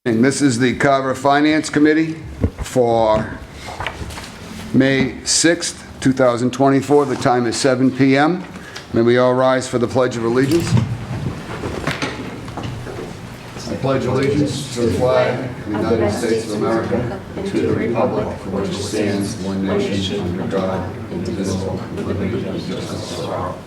And this is the Carver Finance Committee for May 6th, 2024. The time is 7 p.m. May we all rise for the Pledge of Allegiance. I pledge allegiance to the flag of the United States of America, and to the republic for which it stands, one nation, under God, indivisible, with liberty and justice for all.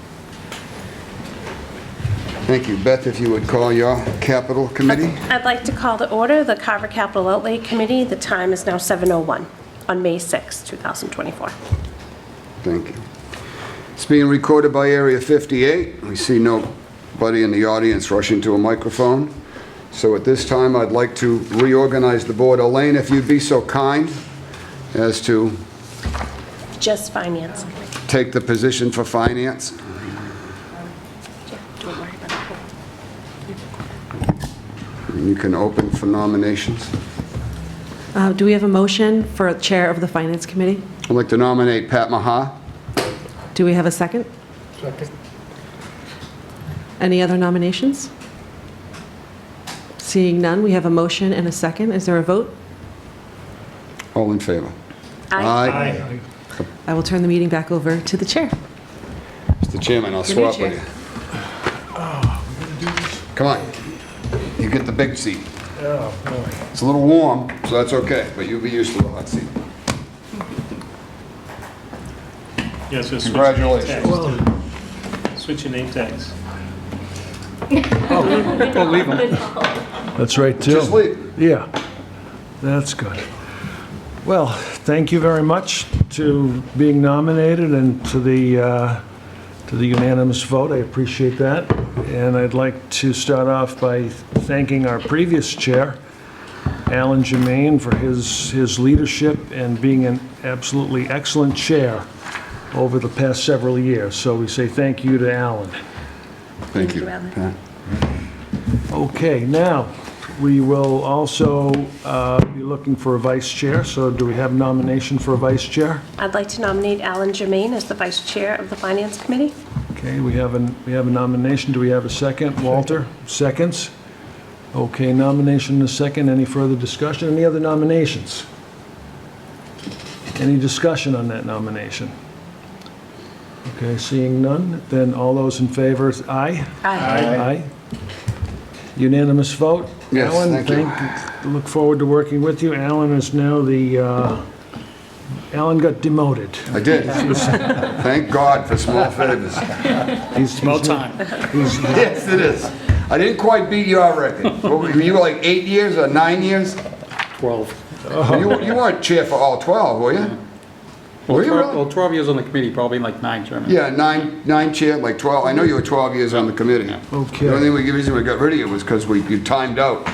Thank you. Beth, if you would call your Capital Committee. I'd like to call to order the Carver Capital Outlay Committee. The time is now 7:01 on May 6, 2024. Thank you. It's being recorded by Area 58. We see nobody in the audience rushing to a microphone. So at this time, I'd like to reorganize the board. Elaine, if you'd be so kind as to Just finance. take the position for finance. Don't worry about it. You can open for nominations. Do we have a motion for Chair of the Finance Committee? I'd like to nominate Pat Maha. Do we have a second? Second. Any other nominations? Seeing none, we have a motion and a second. Is there a vote? All in favor? Aye. I will turn the meeting back over to the Chair. Mr. Chairman, I'll Your new swap with chair. you. Come on. You get the big seat. Oh, boy. It's a little warm, so that's okay, but you'll be used to the hot seat. Yeah, so Congratulations. switch your name tags. Don't leave them. That's right, too. Just leave. Yeah, that's good. Well, thank you very much to being nominated and to the unanimous vote. I appreciate that. And I'd like to start off by thanking our previous chair, Alan Germain, for his leadership and being an absolutely excellent chair over the past several years. So we say thank you to Alan. Thank you, Alan. Pat. Okay, now, we will also be looking for a vice chair, so do we have a nomination for a vice chair? I'd like to nominate Alan Germain as the Vice Chair of the Finance Committee. Okay, we have a nomination, do we have a second? Walter, seconds? Okay, nomination and a second, any further discussion? Any other nominations? Any discussion on that nomination? Okay, seeing none, then all those in favor, aye? Aye. Unanimous vote? Yes, Alan, thank you. Look forward to working with you. Alan is now Alan got demoted. I did. Thank God for small favors. It's about time. Yes, it is. I didn't quite beat your record. Were you like 8 years or 9 years? 12. You weren't chair for all 12, were you? Were you really? Well, 12 years on the committee, probably like 9 chairman. Yeah, nine chair, like 12. I know you were 12 years on the committee. Okay. The only reason we got rid of you was because you timed out.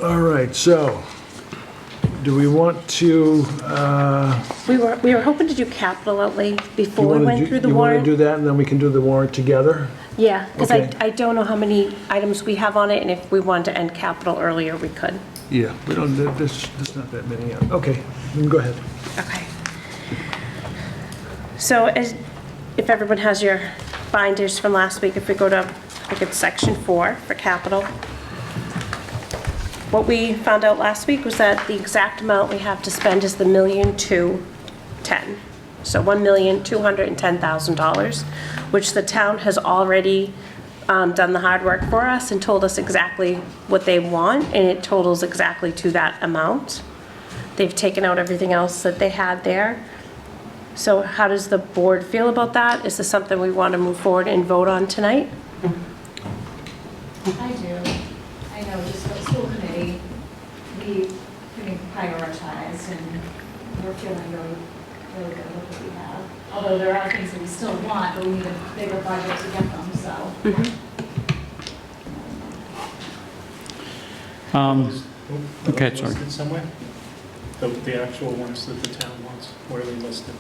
All right, so, do we want to, We were hoping to do capital outlay you before we want went to through the do, you want to warrant. do that, and then we can do the warrant together? Yeah, because Okay. I don't know how many items we have on it, and if we wanted to end capital earlier, we could. Yeah, we don't, there's not that many yet. Okay, then go ahead. Okay. So if everyone has your binders from last week, if we go to, I think it's section 4 for capital. What we found out last week was that the exact amount we have to spend is the $1,210,000. So $1,210,000, which the town has already done the hard work for us and told us exactly what they want, and it totals exactly to that amount. They've taken out everything else that they had there. So how does the board feel about that? Is this something we want to move forward and vote on tonight? I do. I know, just the school committee, we prioritized and we're feeling really good with what we have. Although there are things that we still want, but we need a bigger budget to get them, so. Okay, sorry. Listed somewhere? The actual ones that the town wants, where are they listed?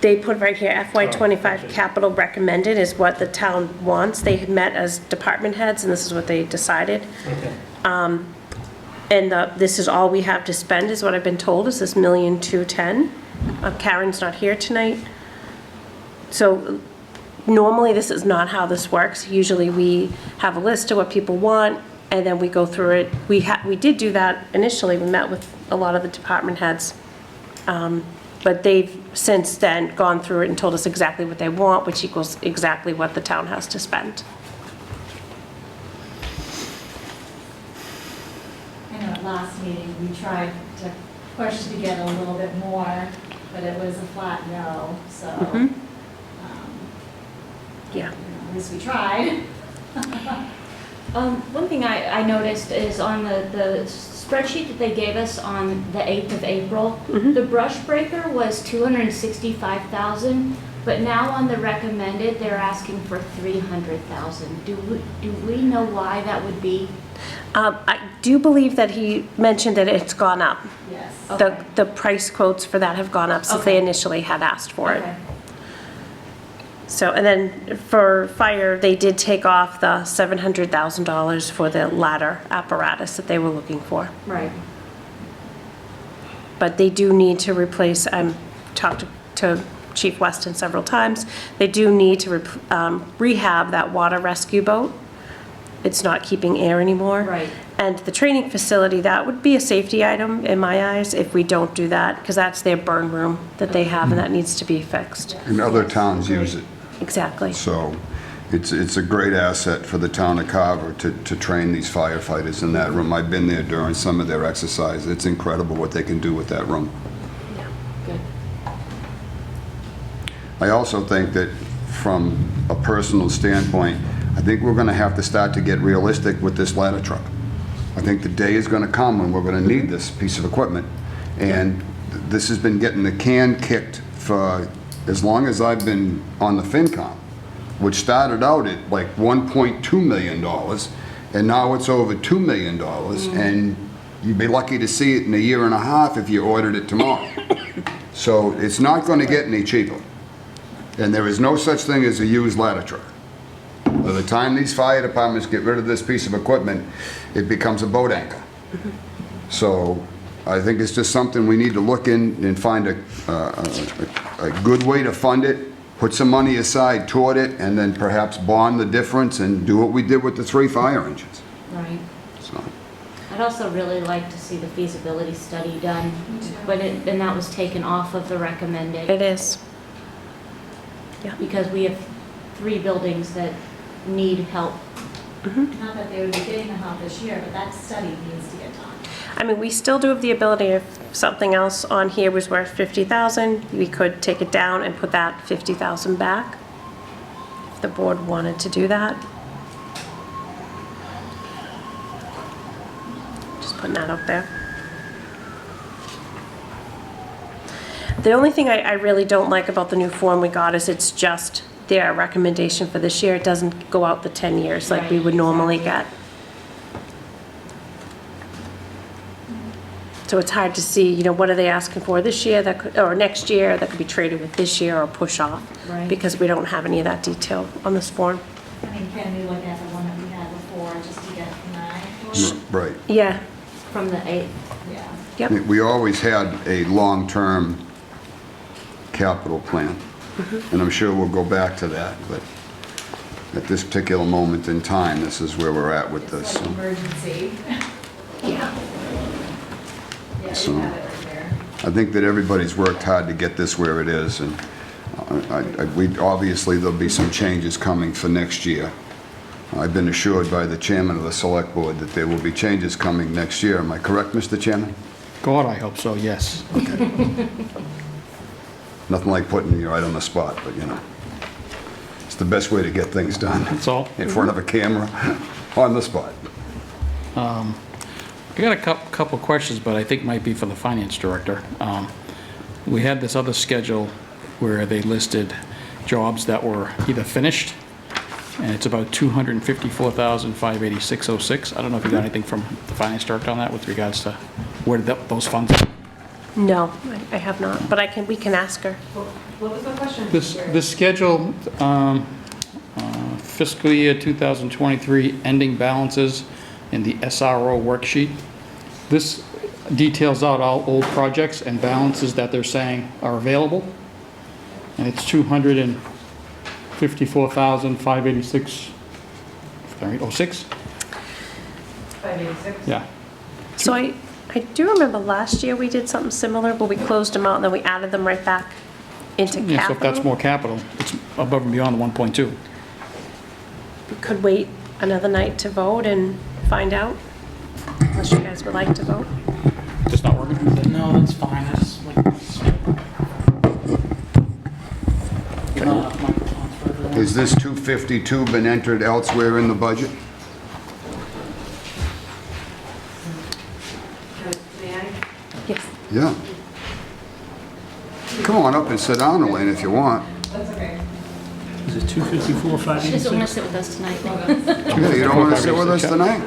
They put right here, FY25 okay. capital recommended is what the town wants. They had met as department heads, and this is what they decided. Okay. And this is all we have to spend, is what I've been told, is this $1,210,000. Karen's not here tonight. So Normally, this is not how this works. Usually, we have a list of what people want, and then we go through it. We did do that initially. We met with a lot of the department heads. But they've since then gone through it and told us exactly what they want, which equals exactly what the town has to spend. I know at last meeting, we tried to push to get a little bit more, but it was a flat no, so, Yeah. at least we tried. One thing I noticed is on the spreadsheet that they gave us on the 8th of April, the brush breaker was 265,000, but now on the recommended, they're asking for 300,000. Do we know why that would be? I do believe that he mentioned that it's gone up. Yes. Okay. The price quotes for that have gone up since they Okay. initially had asked for it. Okay. So, and then for fire, they did take off the $700,000 for the ladder apparatus that they were looking for. Right. But they do need to replace, I've talked to Chief Weston several times, they do need to rehab that water rescue boat. It's not keeping air anymore. Right. And the training facility, that would be a safety item in my eyes if we don't do that, because that's their burn room that they have, and that needs to be fixed. And other towns use it. Exactly. So it's a great asset for the town of Carver to train these firefighters in that room. I've been there during some of their exercises. It's incredible what they can do with that room. Good. I also think that from a personal standpoint, I think we're going to have to start to get realistic with this ladder truck. I think the day is going to come when we're going to need this piece of equipment. And this has been getting the can kicked for as long as I've been on the FinCom, which started out at like $1.2 million, and now it's over $2 million, and you'd be lucky to see it in a year and a half if you ordered it tomorrow. So it's not going to get any cheaper. And there is no such thing as a used ladder truck. By the time these fire departments get rid of this piece of equipment, it becomes a boat anchor. So I think it's just something we need to look in and find a good way to fund it, put some money aside toward it, and then perhaps bond the difference and do what we did with the 3 fire engines. Right. So, I'd also really like to see the feasibility study done, but and that was taken off of the recommended. It is. Because we have 3 buildings that need help. Not that they would be getting the help this year, but that study needs to get done. I mean, we still do have the ability, if something else on here was worth 50,000, we could take it down and put that 50,000 back, if the board wanted to do that. Just putting that out there. The only thing I really don't like about the new form we got is it's just their recommendation for this year. It doesn't go out the 10 years like we would normally get. So it's hard to see, you know, what are they asking for this year that could, or next year that could be traded with this year or push off. Right. Because we don't have any of that detail on this form. I mean, can we look at the one that we had before, just to get an eye? right. Yeah, From the 8th. Yeah. yep. We always had a long-term capital plan, and I'm sure we'll go back to that, but at this particular moment in time, this is where we're at with this. It's like emergency. Yeah. Yeah, So- you have it right there. I think that everybody's worked hard to get this where it is, and obviously there'll be some changes coming for next year. I've been assured by the chairman of the select board that there will be changes coming next year. Am I correct, Mr. Chairman? God, I hope so, yes. Nothing like putting you right on the spot, but you know, it's the best way to get things done. That's all. In front of a camera, on the spot. I got a couple questions, but I think might be for the finance director. We had this other schedule where they listed jobs that were either finished, and it's about $254,586.06. I don't know if you got anything from the finance director on that with regards to where did those funds? No, I have not, but we can ask her. What was the question? This schedule, fiscal year 2023 ending balances in the SRO worksheet. This details out all old projects and balances that they're saying are available. And it's $54,586, right, 06? 586? Yeah. So I do remember last year we did something similar, but we closed them out and then we added them right back into capital. Yeah, so if that's more capital, it's above and beyond the 1.2. We could wait another night to vote and find out, unless you guys would like to vote. Just not working? No, that's fine, I just like. Has this 252 been entered elsewhere in the budget? Yes. Yeah. Come on up and sit down, Elaine, if you want. That's okay. Is it 254, She doesn't want to 586? sit with us tonight. Yeah, you don't want to sit with us tonight?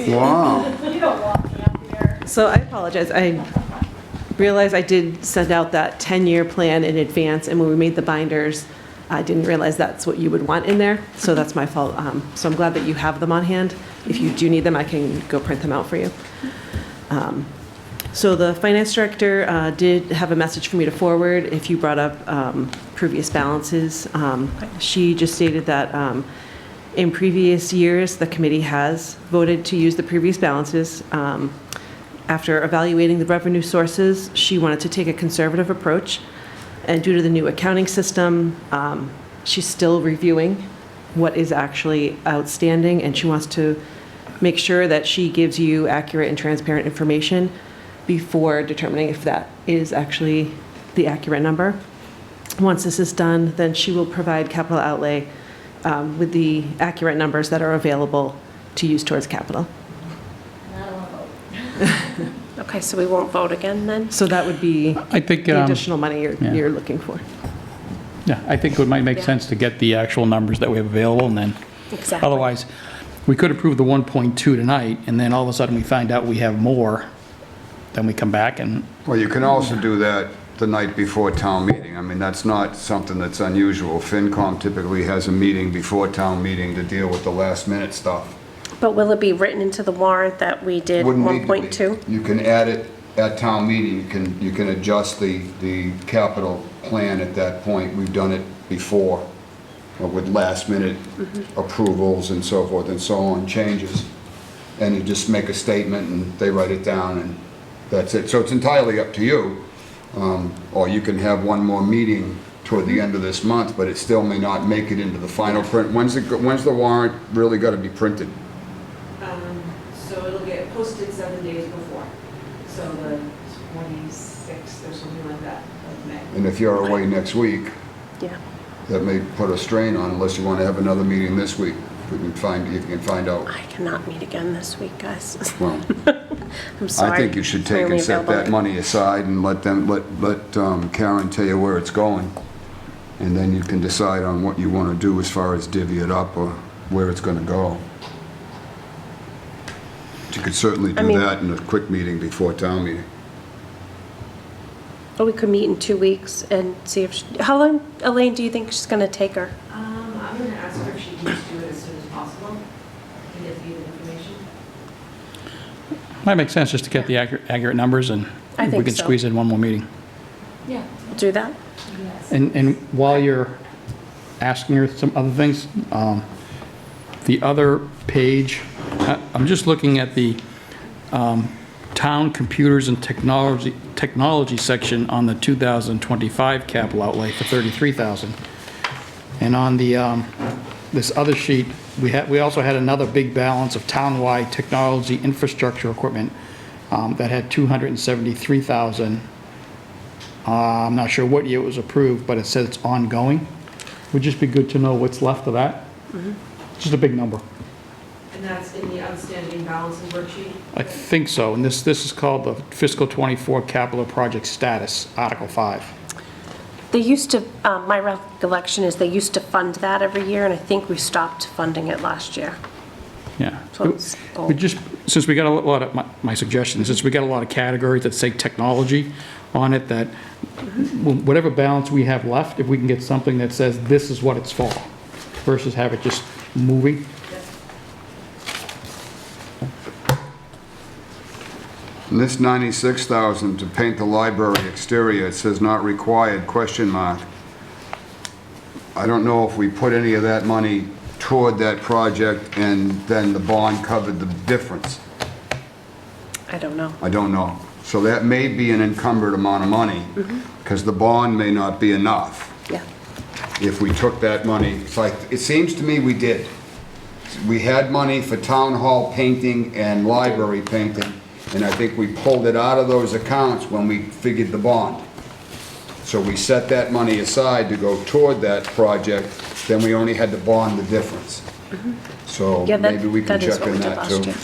Wow. You don't want me up here. So I apologize. I realized I did send out that 10-year plan in advance, and when we made the binders, I didn't realize that's what you would want in there, so that's my fault. So I'm glad that you have them on hand. If you do need them, I can go print them out for you. So the finance director did have a message for me to forward if you brought up previous balances. She just stated that in previous years, the committee has voted to use the previous balances. After evaluating the revenue sources, she wanted to take a conservative approach. And due to the new accounting system, she's still reviewing what is actually outstanding, and she wants to make sure that she gives you accurate and transparent information before determining if that is actually the accurate number. Once this is done, then she will provide capital outlay with the accurate numbers that are available to use towards capital. And I don't want to vote. Okay, so we won't vote again then? So that would be I think, the additional money yeah. you're looking for. yeah, I think it might make Yeah. sense to get the actual numbers that we have available, and then, Exactly. otherwise, we could approve the 1.2 tonight, and then all of a sudden we find out we have more, then we come back and, Well, you can also do that the night before town meeting. I mean, that's not something that's unusual. FinCom typically has a meeting before town meeting to deal with the last minute stuff. But will it be written into the warrant that we did Wouldn't need to be. 1.2? You can add it at town meeting, you can adjust the capital plan at that point. We've done it before, with last minute approvals and so forth and so on, changes. And you just make a statement and they write it down and that's it. So it's entirely up to you. Or you can have one more meeting toward the end of this month, but it still may not make it into the final print. When's the warrant really got to be printed? So it'll get posted 7 days before, so the 26th or something like that of May. And if you're away next week, Yeah. that may put a strain on unless you want to have another meeting this week. If you can find out. I cannot meet again this week, guys. Well, I'm sorry. I think you should take Only and set available- that money aside and let Karen tell you where it's going. And then you can decide on what you want to do as far as divvy it up or where it's going to go. But you could certainly I do mean- that in a quick meeting before town meeting. Or we could meet in 2 weeks and see if, how long, Elaine, do you think she's gonna take her? I'm going to ask her if she can just do it as soon as possible and get you the information. might make sense just to get the accurate numbers, and I we think can so. squeeze in one more meeting. Yeah. We'll do that? Yes. And while you're asking her some other things, the other page, I'm just looking at the town computers and technology section on the 2025 capital outlay for $33,000. And on the this other sheet, we also had another big balance of townwide technology infrastructure equipment that had $273,000. I'm not sure what year it was approved, but it says it's ongoing. Would just be good to know what's left of that. Just a big number. And that's in the outstanding balances worksheet? I think so, and this is called the fiscal '24 capital project status, Article 5. They used to, my recollection is they used to fund that every year, and I think we stopped funding it last year. Yeah. So it's We old. just, since we got a lot of, my suggestion is since we got a lot of categories that say technology on it, that whatever balance we have left, if we can get something that says this is what it's for, versus have it just moving. And this $96,000 to paint the library exterior, it says not required, question mark. I don't know if we put any of that money toward that project and then the bond covered the difference. I don't know. I don't know. So that may be an encumbered amount of money, because the bond may not be enough. Yeah. If we took that money, it's like, it seems to me we did. We had money for town hall painting and library painting, and I think we pulled it out of those accounts when we figured the bond. So we set that money aside to go toward that project, then we only had to bond the difference. So Yeah, maybe we can that is check what we on did that last too. year.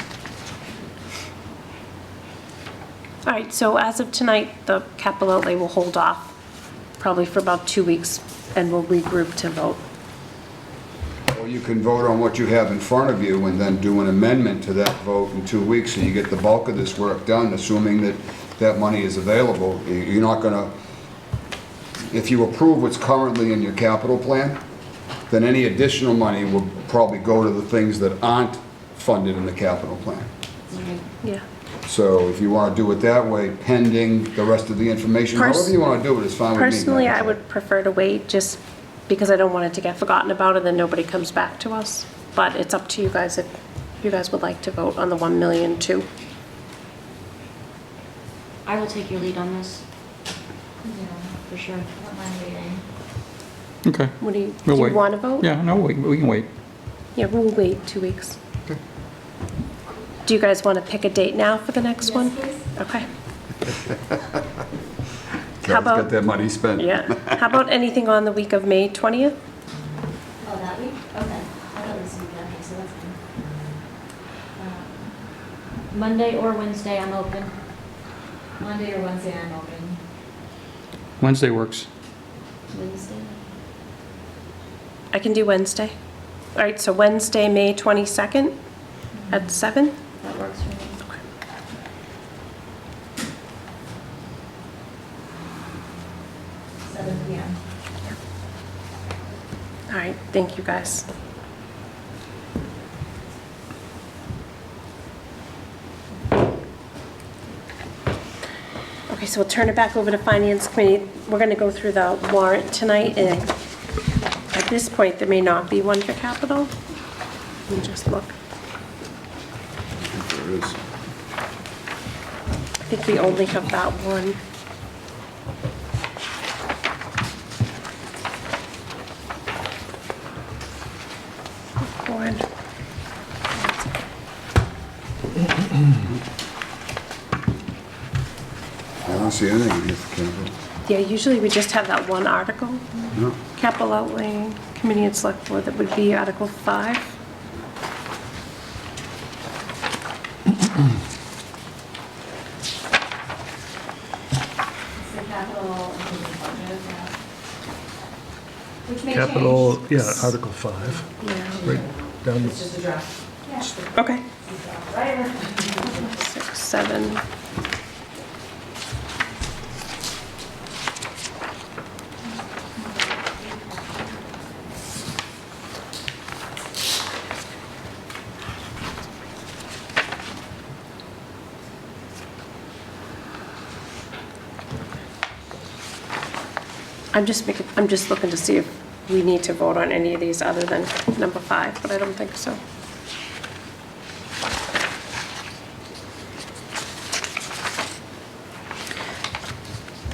All right, so as of tonight, the capital outlay will hold off probably for about 2 weeks, and we'll regroup to vote. Or you can vote on what you have in front of you and then do an amendment to that vote in 2 weeks, so you get the bulk of this work done, assuming that that money is available. You're not gonna, if you approve what's currently in your capital plan, then any additional money will probably go to the things that aren't funded in the capital plan. Yeah. So if you want to do it that way, pending the rest of the information, however you want to do it, is fine with me. Personally, I would prefer to wait, just because I don't want it to get forgotten about and then nobody comes back to us. But it's up to you guys if you guys would like to vote on the 1 million too. I will take your lead on this, Yeah, for sure. I don't mind waiting. Okay. What do you We'll wait. want to vote? Yeah, no, we can wait. Yeah, we'll wait 2 weeks. Do you guys want to pick a date now for the next one? Yes, please. Okay. How about- Get that money spent. Yeah. How about anything on the week of May 20th? Oh, that week? Okay. I thought it was the week after, so that's fine. Monday or Wednesday, I'm open. Monday or Wednesday, I'm open. Wednesday works. Wednesday? I can do Wednesday. All right, so Wednesday, May 22nd at 7? That works for me. 7 PM. All right, thank you, guys. Okay, so we'll turn it back over to Finance Committee. We're going to go through the warrant tonight, and at this point, there may not be one for capital. Let me just look. There is. I think we only have that one. Board. I don't see anything in here for capital. Yeah, usually we just have that one article. No. Capital Outlay Committee and Select Board, that would be Article 5. It's the capital improvement budget, yeah. Which may Capital, change. yeah, Article 5, Yeah. right down It's to, just a draft. Yeah. Okay. Right. 6, 7. I'm just looking to see if we need to vote on any of these other than number 5, but I don't think so.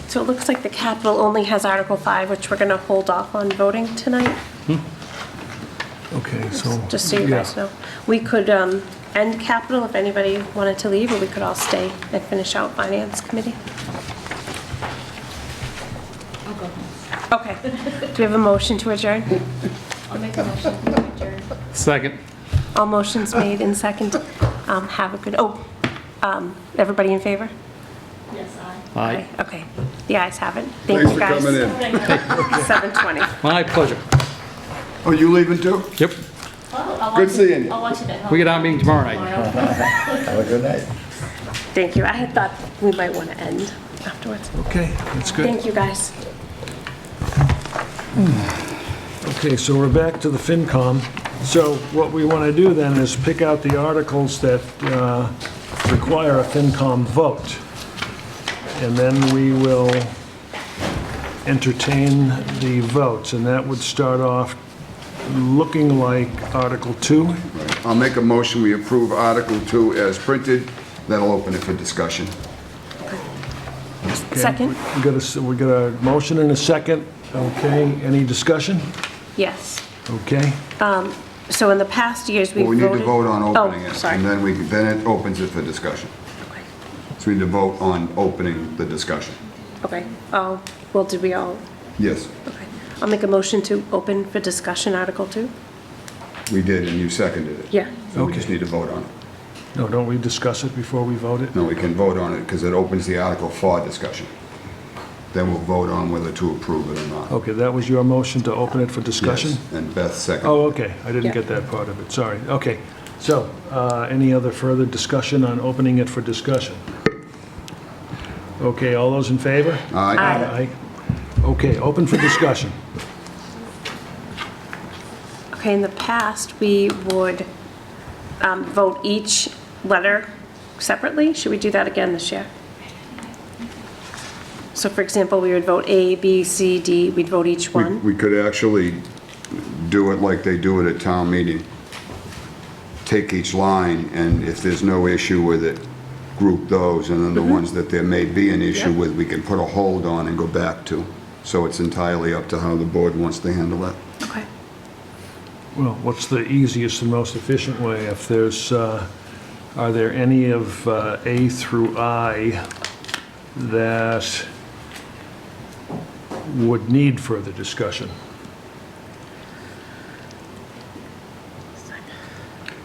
So it looks like the capital only has Article 5, which we're going to hold off on voting tonight, okay, so. just so you yeah. guys know. We could end capital if anybody wanted to leave, or we could all stay and finish out Finance Committee. I'll go home. Okay. Do we have a motion to adjourn? I'll make a motion to adjourn. Second. All motions made and second. Have a good, everybody in favor? Yes, Aye. Okay. The ayes have it. Thank Thanks you, for guys. coming in. 7:20. My pleasure. Oh, you leaving too? Yep. Good seeing you. I'll watch it at home. We get our meeting tomorrow night. Have a good night. Thank you. I had thought we might want to end afterwards. Okay, that's good. Thank you, guys. Okay, so we're back to the FinCom. So what we want to do then is pick out the articles that require a FinCom vote. And then we will entertain the votes, and that would start off looking like Article 2. Right. I'll make a motion, we approve Article 2 as printed. That'll open it for discussion. Okay, Second? We got a motion and a second. Okay, any discussion? Yes. Okay, So in the past years, we've Well, we voted... need to vote on opening Oh, it. sorry. And then it opens it for discussion. Okay. So we need to vote on opening the discussion. Okay. Well, did we all... Yes, Okay. I'll make a motion to open for discussion, Article 2. we did, and you seconded it. Yeah. So we just need to vote on it. no, don't we discuss it before we vote it? No, we can vote on it because it opens the article for discussion. Then we'll vote on whether to approve it or not. Okay, that was your motion to open it for discussion? Yes, and Beth seconded. Oh, okay, I didn't Yeah. get that part of it, sorry. Okay, so, any other further discussion on opening it for discussion? Okay, all those in favor? Aye. Aye. Okay, open for discussion. Okay, in the past, we would vote each letter separately. Should we do that again this year? So for example, we would vote A, B, C, D, we'd vote each one. We could actually do it like they do it at town meeting. Take each line, and if there's no issue with it, group those, and then the ones that there may be an issue Yep. with, we can put a hold on and go back to. So it's entirely up to how the board wants to handle it. Okay. Well, what's the easiest and most efficient way? If there's, are there any of A through I that would need further discussion?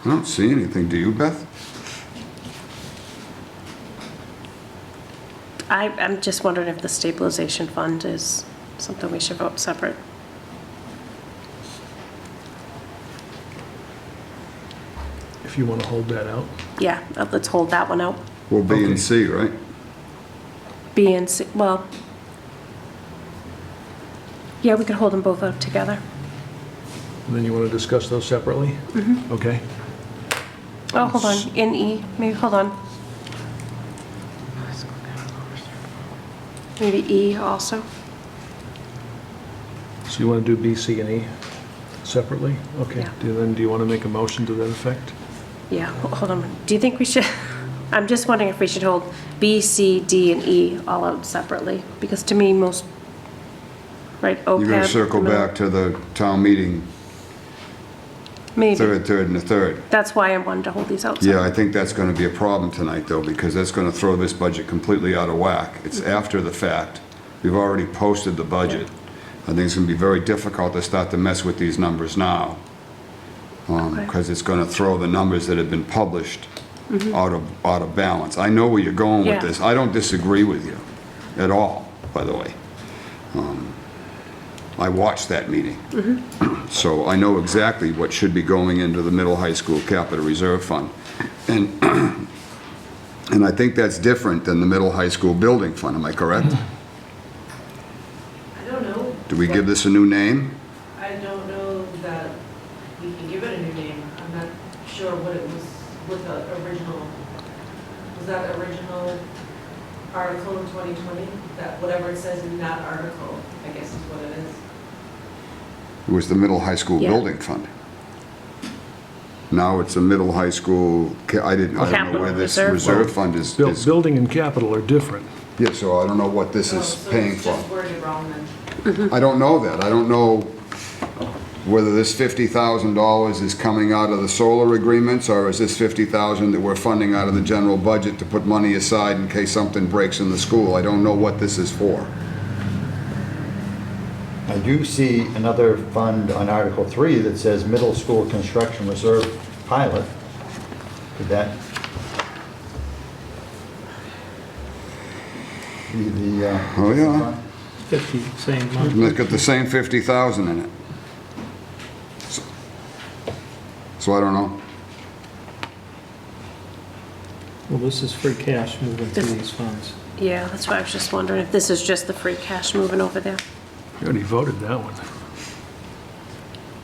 I don't see anything, do you, Beth? I'm just wondering if the stabilization fund is something we should vote separate. If you want to hold that out. Yeah, let's hold that one out. Well, B Okay. and C, right? B and C, well, yeah, we could hold them both out together. And then you want to discuss those separately? Mm-hmm. Okay. Oh, hold on, in E, maybe, hold on. Maybe E also? So you want to do B, C, and E separately? Okay. Yeah. Do you want to make a motion to that effect? Yeah, hold on. Do you think we should, I'm just wondering if we should hold B, C, D, and E all out separately? Because to me, most, right, OPEB. You're gonna circle middle- back to the town meeting, Maybe. third, and the third. That's why I wanted to hold these out. Yeah, I think that's gonna be a problem tonight, though, because that's gonna throw this budget completely out of whack. It's after the fact. We've already posted the budget. I think it's gonna be very difficult to start to mess with these numbers now. Okay. Because it's gonna throw the numbers that have been published out of balance. I know where you're going with Yeah. this. I don't disagree with you at all, by the way. I watched that meeting. So I know exactly what should be going into the middle high school capital reserve fund. And, and I think that's different than the middle high school building fund, am I correct? I don't know. Do we give this a new name? I don't know that we can give it a new name. I'm not sure what it was, what the original, was that original article in 2020? That whatever it says in that article, I guess is what it is. It was the middle high school Yeah. building fund. Now it's a middle high school, I don't know Capital where this reserve reserve fund is. Building and capital are different. Yeah, so I don't know what this is So paying it's for. just worded wrong then. I don't know that. I don't know whether this $50,000 is coming out of the solar agreements, or is this $50,000 that we're funding out of the general budget to put money aside in case something breaks in the school. I don't know what this is for. I do see another fund on Article 3 that says Middle School Construction Reserve Pilot. Could that be the? Oh, yeah. fund? 50, same And month. it's got the same 50,000 in it. So I don't know. Well, this is free cash moving through these funds. Yeah, that's why I was just wondering if this is just the free cash moving over there. You already voted that one.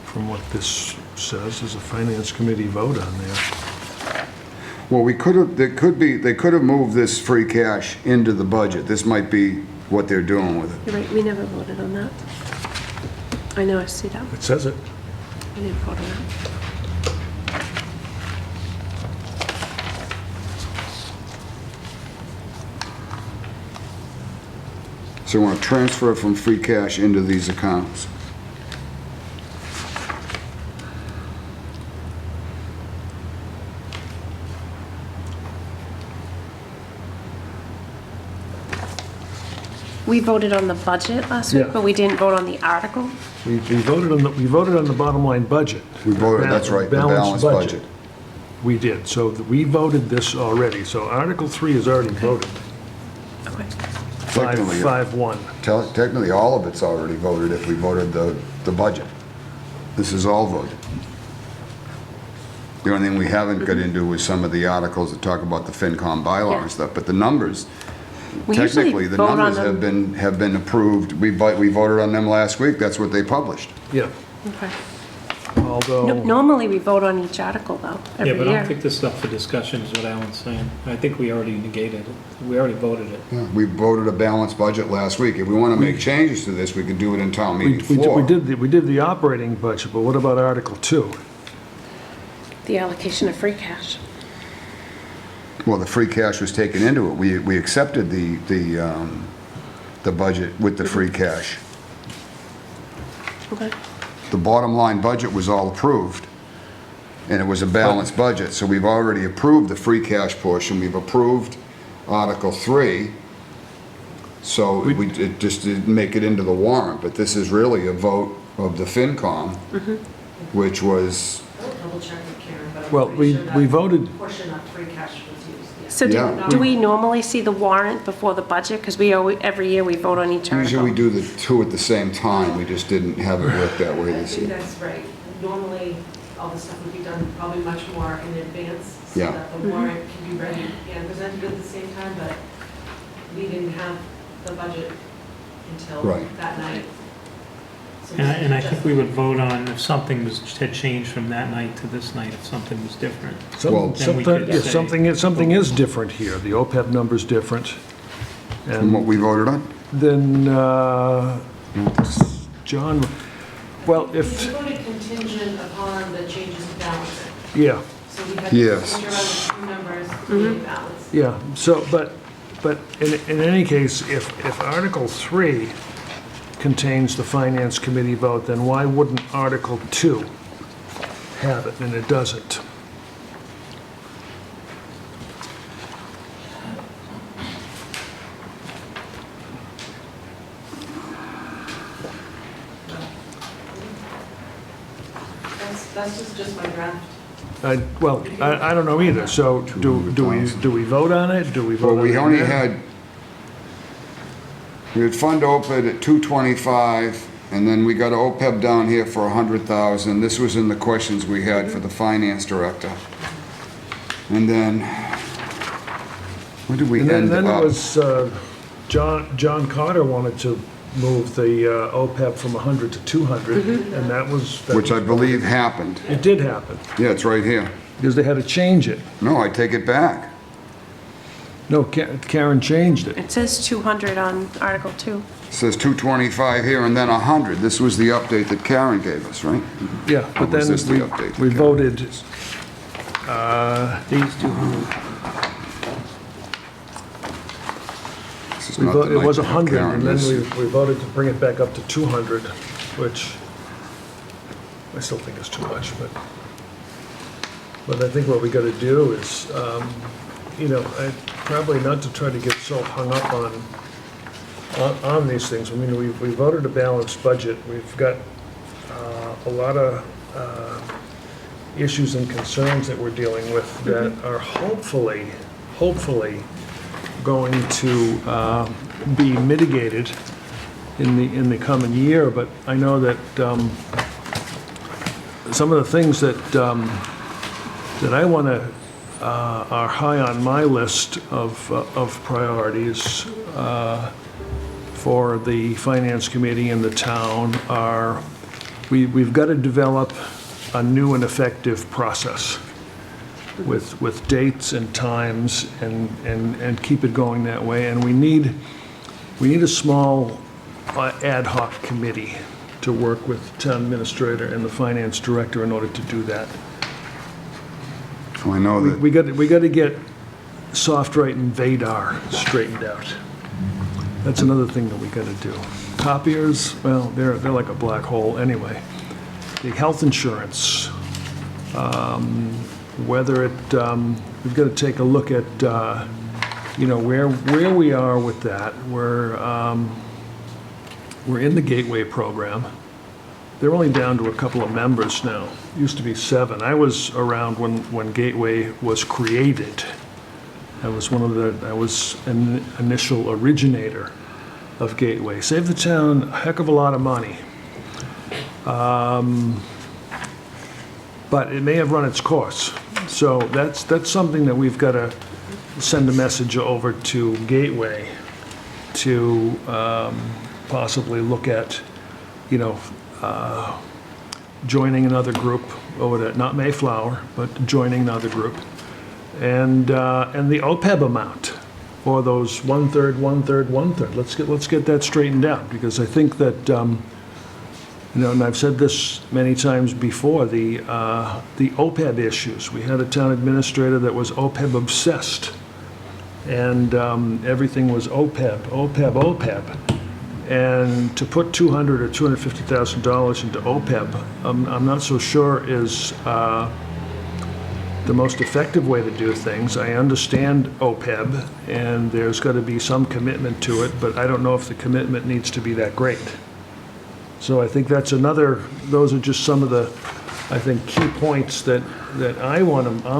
From what this says, there's a finance committee vote on there. Well, we could have, they could have moved this free cash into the budget. This might be what they're doing with it. You're right, we never voted on that. I know, I see that. It says it. We didn't vote on that. So we want to transfer from free cash into these accounts. We voted on the budget last week, Yeah. but we didn't vote on the article. We voted on the bottom line budget. We voted, that's right, the balanced budget. We did. So we voted this already. So Article 3 is already voted. Okay. Technically, 5-1. Technically, all of it's already voted if we voted the budget. This is all voted. The only thing we haven't got into was some of the articles that talk about the FinCom bylaw Yeah. and stuff, but the numbers, We usually technically, the vote on numbers them. have been approved. We voted on them last week, that's what they published. Yeah. Okay. Although, Normally, we vote on each article, though, Yeah, every but I year. don't think this is up for discussion is what Alan's saying. I think we already negated it. We already voted it. Yeah, we voted a balanced budget last week. If we want to make changes to this, we could do it in town meeting floor. we did the operating budget, but what about Article 2? The allocation of free cash. Well, the free cash was taken into it. We accepted the budget with the free cash. Okay. The bottom line budget was all approved, and it was a balanced budget, so we've already approved the free cash portion, we've approved Article 3, so it just didn't make it into the warrant, but this is really a vote of the FinCom, which was, I'll double check with Karen, but Well, I'm pretty sure we that voted, portion of free cash was used, yes. So Yeah. do we normally see the warrant before the budget? Because every year we vote on each article. usually we do the two at the same time, we just didn't have it work that way I this think year. that's right. Normally, all this stuff would be done probably much more in advance, so Yeah. that the warrant can be ready and presented at the same time, but we didn't have the budget until Right. that night. So And I just- think we would vote on if something had changed from that night to this night, if something was different. Well- Then we could say- something is different here. The OPEB number's different. And what And we voted on? then, John, well, We if, voted contingent upon the changes in balancing. yeah, So we had Yes. to figure out the two numbers being balanced. yeah. So, but in any case, if Article 3 contains the Finance Committee vote, then why wouldn't Article 2 have it, and it doesn't? That's just my draft. Well, I don't know either, so do we vote on it? Do we vote Well, on it? we only now? we had fund OPEB at 225, and then we got OPEB down here for 100,000. This was in the questions we had for the finance director. And then, where did we And end then it up? was, John Carter wanted to move the OPEB from 100 to 200, and that was... Which I believe happened. It did happen, Yeah, it's right here. because they had to change it. No, I take it back. No, Karen changed it. It says 200 on Article 2. It says 225 here and then 100. This was the update that Karen gave us, right? Yeah, Or but was then this the update? we voted, These 200. This is not the it was night that 100, Karen and then was- we voted to bring it back up to 200, which I still think is too much, but I think what we got to do is, probably not to try to get so hung up on these things. I mean, we voted a balanced budget. We've got a lot of issues and concerns that we're dealing with that are hopefully going to be mitigated in the coming year. But I know that some of the things that I want to are high on my list of priorities for the Finance Committee and the town are, we've got to develop a new and effective process with dates and times and keep it going that way. And we need we need a small ad hoc committee to work with the town administrator and the finance director in order to do that. Well, I know that, We got to get Softrite and Vadar straightened out. That's another thing that we got to do. Copiers, well, they're like a black hole anyway. The health insurance, whether it, we've got to take a look at, where we are with that. We're in the Gateway program. They're only down to a couple of members now. Used to be 7. I was around when Gateway was created. I was an initial originator of Gateway. Saved the town a heck of a lot of money. But it may have run its course. So that's something that we've got to send a message over to Gateway to possibly look at, joining another group over there, not Mayflower, but joining another group. And the OPEB amount, or those 1/3, 1/3, 1/3. Let's get that straightened out, because I think that, and I've said this many times before, the OPEB issues. We had a town administrator that was OPEB obsessed, and everything was OPEB, OPEB, OPEB. And to put $200,000 or $250,000 into OPEB, I'm not so sure is the most effective way to do things. I understand OPEB, and there's got to be some commitment to it, but I don't know if the commitment needs to be that great. So I think those are just some of the, I think, key points that I'm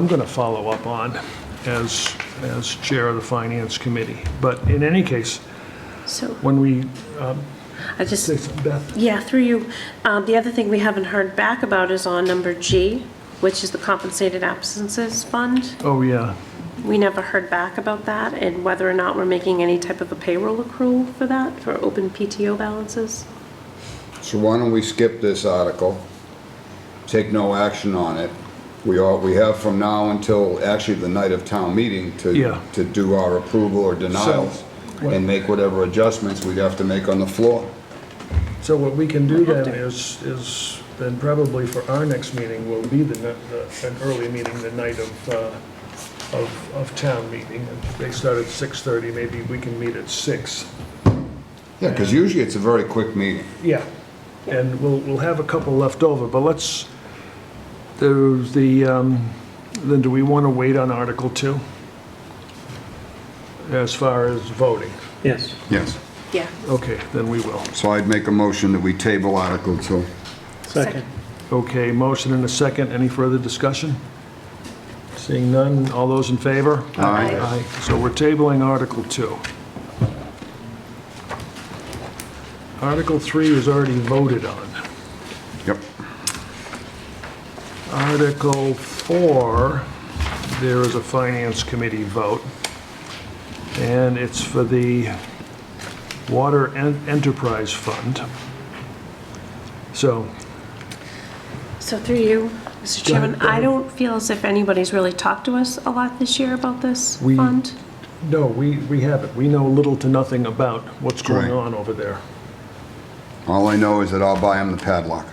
going to follow up on as chair of the Finance Committee. But in any case, So when we, I just, say something, Beth? yeah, through you, the other thing we haven't heard back about is on number G, which is the compensated absences fund. Oh, yeah. We never heard back about that, and whether or not we're making any type of a payroll accrual for that, for open PTO balances. so why don't we skip this article, take no action on it? We have from now until actually the night of town meeting Yeah. to do our approval or denials and make whatever adjustments we'd have to make on the floor. So what we can do then is then probably for our next meeting will be an early meeting, the night of town meeting. And they start at 6:30, maybe we can meet at 6. Yeah, because usually it's a very quick meeting. Yeah, and we'll have a couple left over, but then do we want to wait on Article 2? As far as voting? Yes. Yes. Yeah. Okay, then we will. So I'd make a motion that we table Article 2. Second. Okay, motion and a second. Any further discussion? Seeing none, all those in favor? Aye. Aye. So we're tabling Article 2. Article 3 is already voted on. Yep. Article 4, there is a Finance Committee vote, and it's for the Water Enterprise Fund. So, So through you, Mr. Go ahead, Chairman, go ahead. I don't feel as if anybody's really talked to us a lot this year about this We- fund. no, we haven't. We know little to nothing about what's going Right. on over there. All I know is that I'll buy them the padlock.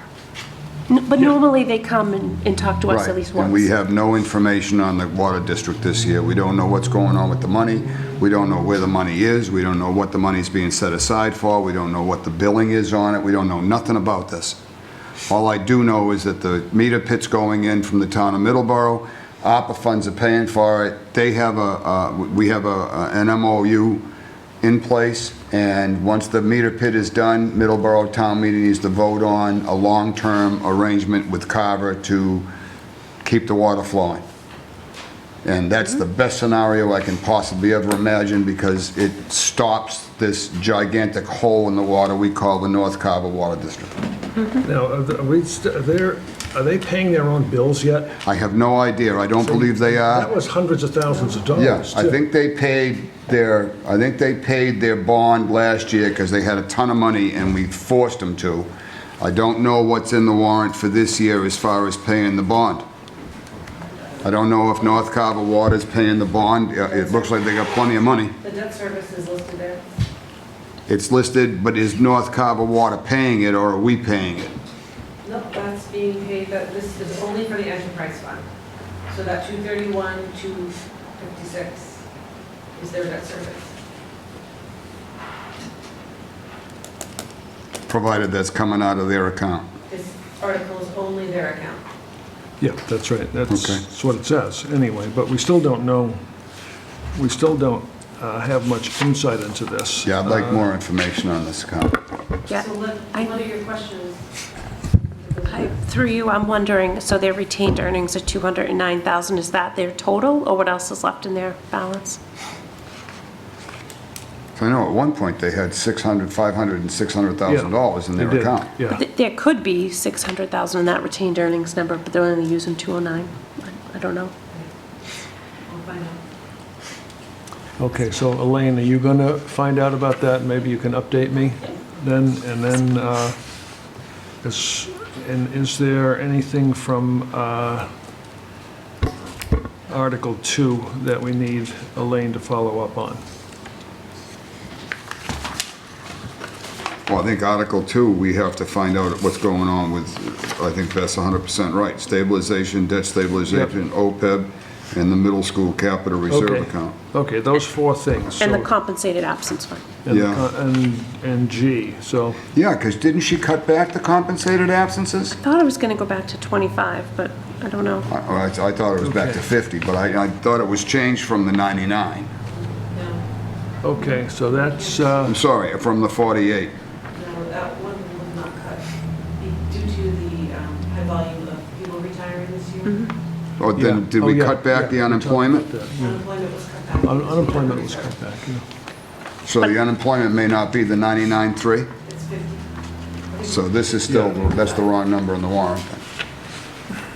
But normally they come and talk to us Right. at least once. And we have no information on the water district this year. We don't know what's going on with the money. We don't know where the money is. We don't know what the money's being set aside for. We don't know what the billing is on it. We don't know nothing about this. All I do know is that the meter pit's going in from the town of Middleborough. ARPA funds are paying for it. We have an MOU in place, and once the meter pit is done, Middleborough Town Meeting needs to vote on a long-term arrangement with Carver to keep the water flowing. And that's the best scenario I can possibly ever imagine, because it stops this gigantic hole in the water we call the North Carver Water District. Now, are they paying their own bills yet? I have no idea. I don't believe they are. That was hundreds of thousands of dollars, Yeah, I too. think they paid their bond last year because they had a ton of money and we forced them to. I don't know what's in the warrant for this year as far as paying the bond. I don't know if North Carver Water's paying the bond. It looks like they got plenty of money. The debt service is listed there. it's listed, but is North Carver Water paying it, or are we paying it? No, that's being paid, this is only for the enterprise fund. So that 231, 256 is their debt service. Provided that's coming out of their account. This article is only their account. Yeah, that's right. Okay. That's what it says, anyway. But we still don't know, we still don't have much insight into this. Yeah, I'd like more information on this account. Yeah. So what are your questions? Through you, I'm wondering, so their retained earnings are 209,000, is that their total, or what else is left in their balance? So I know at one point they had $500,000 and $600,000 in They their did, account. Yeah. There could be 600,000 in that retained earnings number, but they're only using 209. I don't know. We'll find out. Okay, so Elaine, are you going to find out about that? Maybe you can update me then, and then, is there anything from Article 2 that we need Elaine to follow up on? Well, I think Article 2, we have to find out what's going on with, I think that's 100% right. Stabilization, debt stabilization, OPEB, and the middle school capital reserve Okay. account. Okay, those four things. And the So- compensated absence fund. and the Yeah. and G, so, Yeah, because didn't she cut back the compensated absences? I thought it was going to go back to 25, but I don't know. I thought it was back to 50, but I thought it was changed from the 99. No, okay, so that's, I'm sorry, from the 48. no, that one was not cut due to the high volume of people retiring this year. Or then, yeah. did Oh, we yeah, cut back yeah, the we talked unemployment? about that, yeah. Unemployment was cut back. Unemployment was cut back, yeah. So the unemployment may not be the 99.3? It's 50. So this is still, that's the wrong number in the warrant.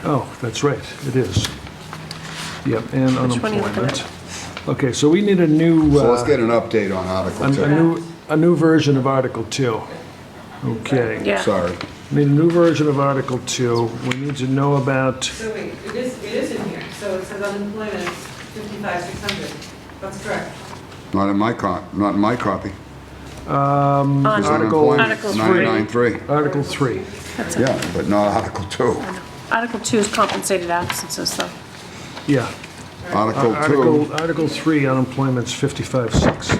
Oh, that's right, it is. Yep, and Which one are you looking unemployment. Okay, so we need a new, So let's get an update on Article 2. a new version of Article 2. Okay. Yeah. Sorry. We need a new version of Article 2. We need to know about, So wait, it is in here, so it says unemployment 55,600, that's correct. Not in my copy. On Article Article 3. 99.3. Article 3. Yeah, but not Article 2. Article 2 is compensated absences, though. Yeah. Article 2, Article 3, unemployment's 55.6.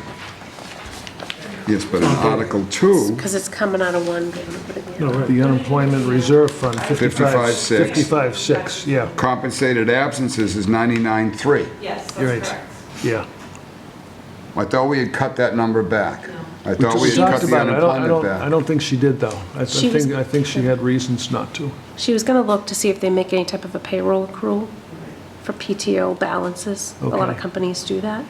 yes, but in Article 2, Because it's coming out of one. They're gonna put it in the other. The unemployment reserve fund, 55.6. 55.6, yeah, compensated absences is 99.3. Yes, You're that's right. correct. yeah. I thought we had cut that number back. I thought we We had cut talked the about it. unemployment I back. don't think she did, though. I She was- think she had reasons not to. She was going to look to see if they make any type of a payroll accrual for PTO balances. A lot of Okay. companies do that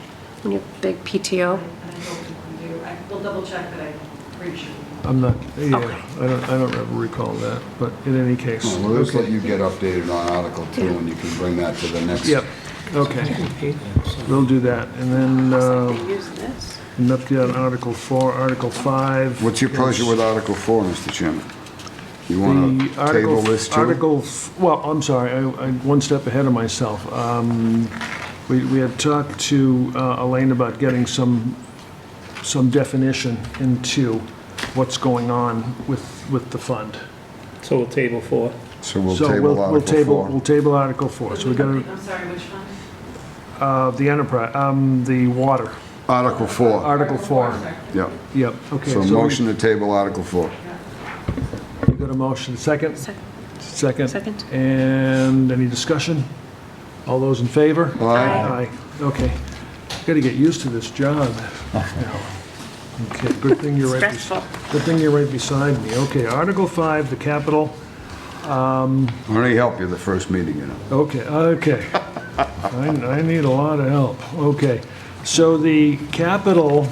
when you have big PTO. And I hope we do, we'll double check, but I'm pretty sure. I'm not, yeah, Okay. I don't ever recall that, but in any case. Well, let's let okay. you get updated on Article 2, and you can bring that to the next. Yep, okay. We'll do that. And then, an update on Article 4, Article 5. What's your pleasure with Article 4, Mr. Chairman? You want The to table this too? Well, I'm sorry, I'm one step ahead of myself. We had talked to Elaine about getting some definition into what's going on with the fund. So we'll table 4. So we'll So table we'll Article table, 4. we'll table Article 4. So we got I'm sorry, which one? the enterprise, the water, Article 4, Article 4. yep. Yep, okay. So motion to table Article 4. We got a motion, second? Second. Second. And any discussion? All those in favor? Aye. Aye, okay. Got to get used to this job now. Okay, good thing you're right. Stressful. Good thing you're right beside me. Okay, Article 5, the capital. I only help you the first meeting, you know. Okay, okay. I need a lot of help. Okay, so the capital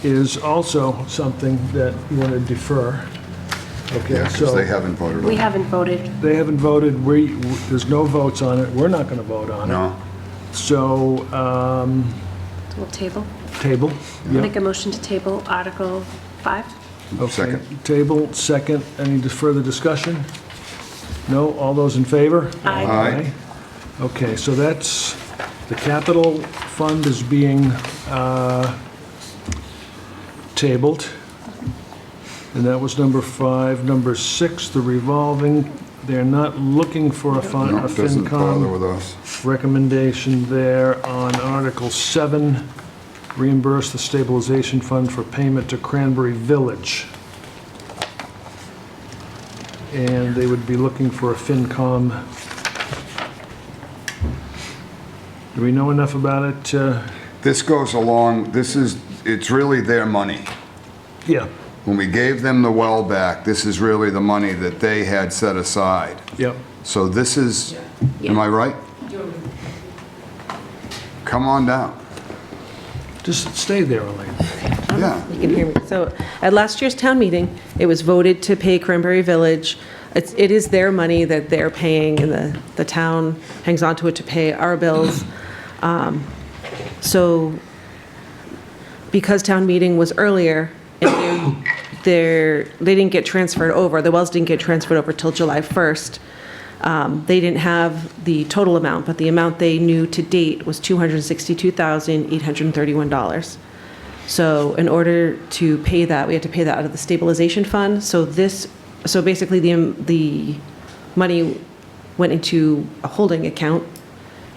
is also something that you want to defer. Okay, Yeah, because they so haven't voted on We it. haven't voted. they haven't voted, there's no votes on it, we're not going to vote on it. No? So, We'll table. table. Yep. Make a motion to table Article 5. Okay. Second. Table, second. Any further discussion? No? All those in favor? Aye. Aye. Okay, so that's, the capital fund is being tabled. And that was number 5. Number 6, the revolving, they're not looking for a No, it doesn't bother with FinCom us. recommendation there on Article 7, reimburse the stabilization fund for payment to Cranberry Village. And they would be looking for a FinCom. Do we know enough about it? This goes along, it's really their money. Yeah, When we gave them the well back, this is really the money that they had set aside. yep. So this is, am I right? Come on down. Just stay there, Elaine. Yeah. You can hear me. So at last year's town meeting, it was voted to pay Cranberry Village. It is their money that they're paying, and the town hangs on to it to pay our bills. So because town meeting was earlier, and they didn't get transferred over, the wells didn't get transferred over till July 1st, they didn't have the total amount, but the amount they knew to date was $262,831. So in order to pay that, we had to pay that out of the stabilization fund. So basically the money went into a holding account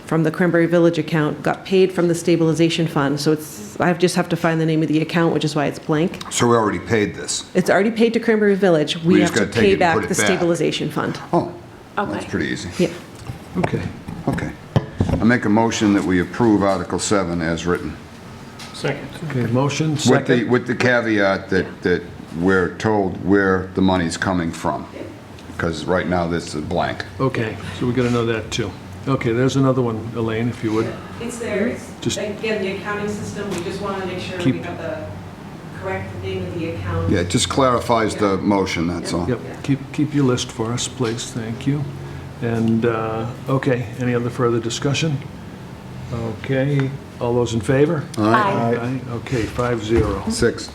from the Cranberry Village account, got paid from the stabilization fund. So I just have to find the name of the account, which is why it's blank. So we already paid this. It's already paid to Cranberry Village. We We just have to gotta take it pay and back put it the back. stabilization fund. Oh, that's Okay. pretty easy. Yeah. Okay. Okay. I make a motion that we approve Article 7 as written. Second. Okay, motion, second. With the caveat that we're told where the money's coming from. Because right now this is blank. Okay, so we got to know that too. Okay, there's another one, Elaine, if you would. It's there. It's, Just- again, the accounting system, we just want to make sure we Keep- have the correct name of the account. Yeah, it just clarifies the motion, that's all. Yep, keep your list for us, please, thank you. And, okay, any other further discussion? Okay, all those in favor? Aye. Okay, 5-0. 6.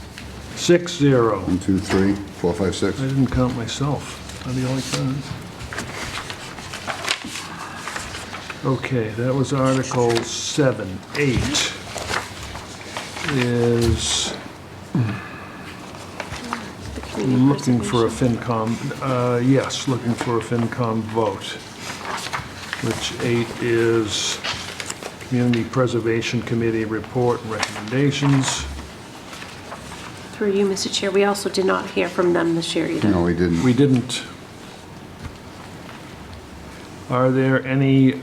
6-0. 1, 2, 3, 4, 5, 6. I didn't count myself. How do you like that? Okay, that was Article 7. 8 is looking for a FinCom, yes, looking for a FinCom vote, which 8 is Community Preservation Committee report and recommendations. Through you, Mr. Chair, we also did not hear from them this year either. No, we didn't. We didn't. Are there any,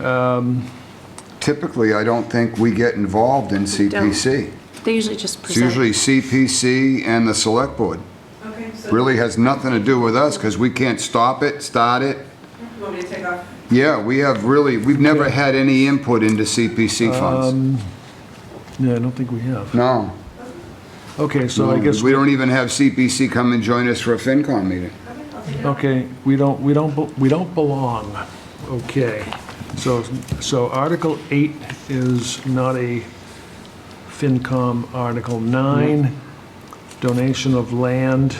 Typically, I don't think we get involved in CPC. They usually just It's present. usually CPC and the Select Board. Okay, so Really has nothing to do with us, because we can't stop it, start it. you want me to take off? Yeah, we've never had any input into CPC funds. no, I don't think we have. No. Okay, so I guess, We don't even have CPC come and join us for a FinCom meeting. okay, we don't belong. Okay, so Article 8 is not a FinCom. Article 9, donation of land,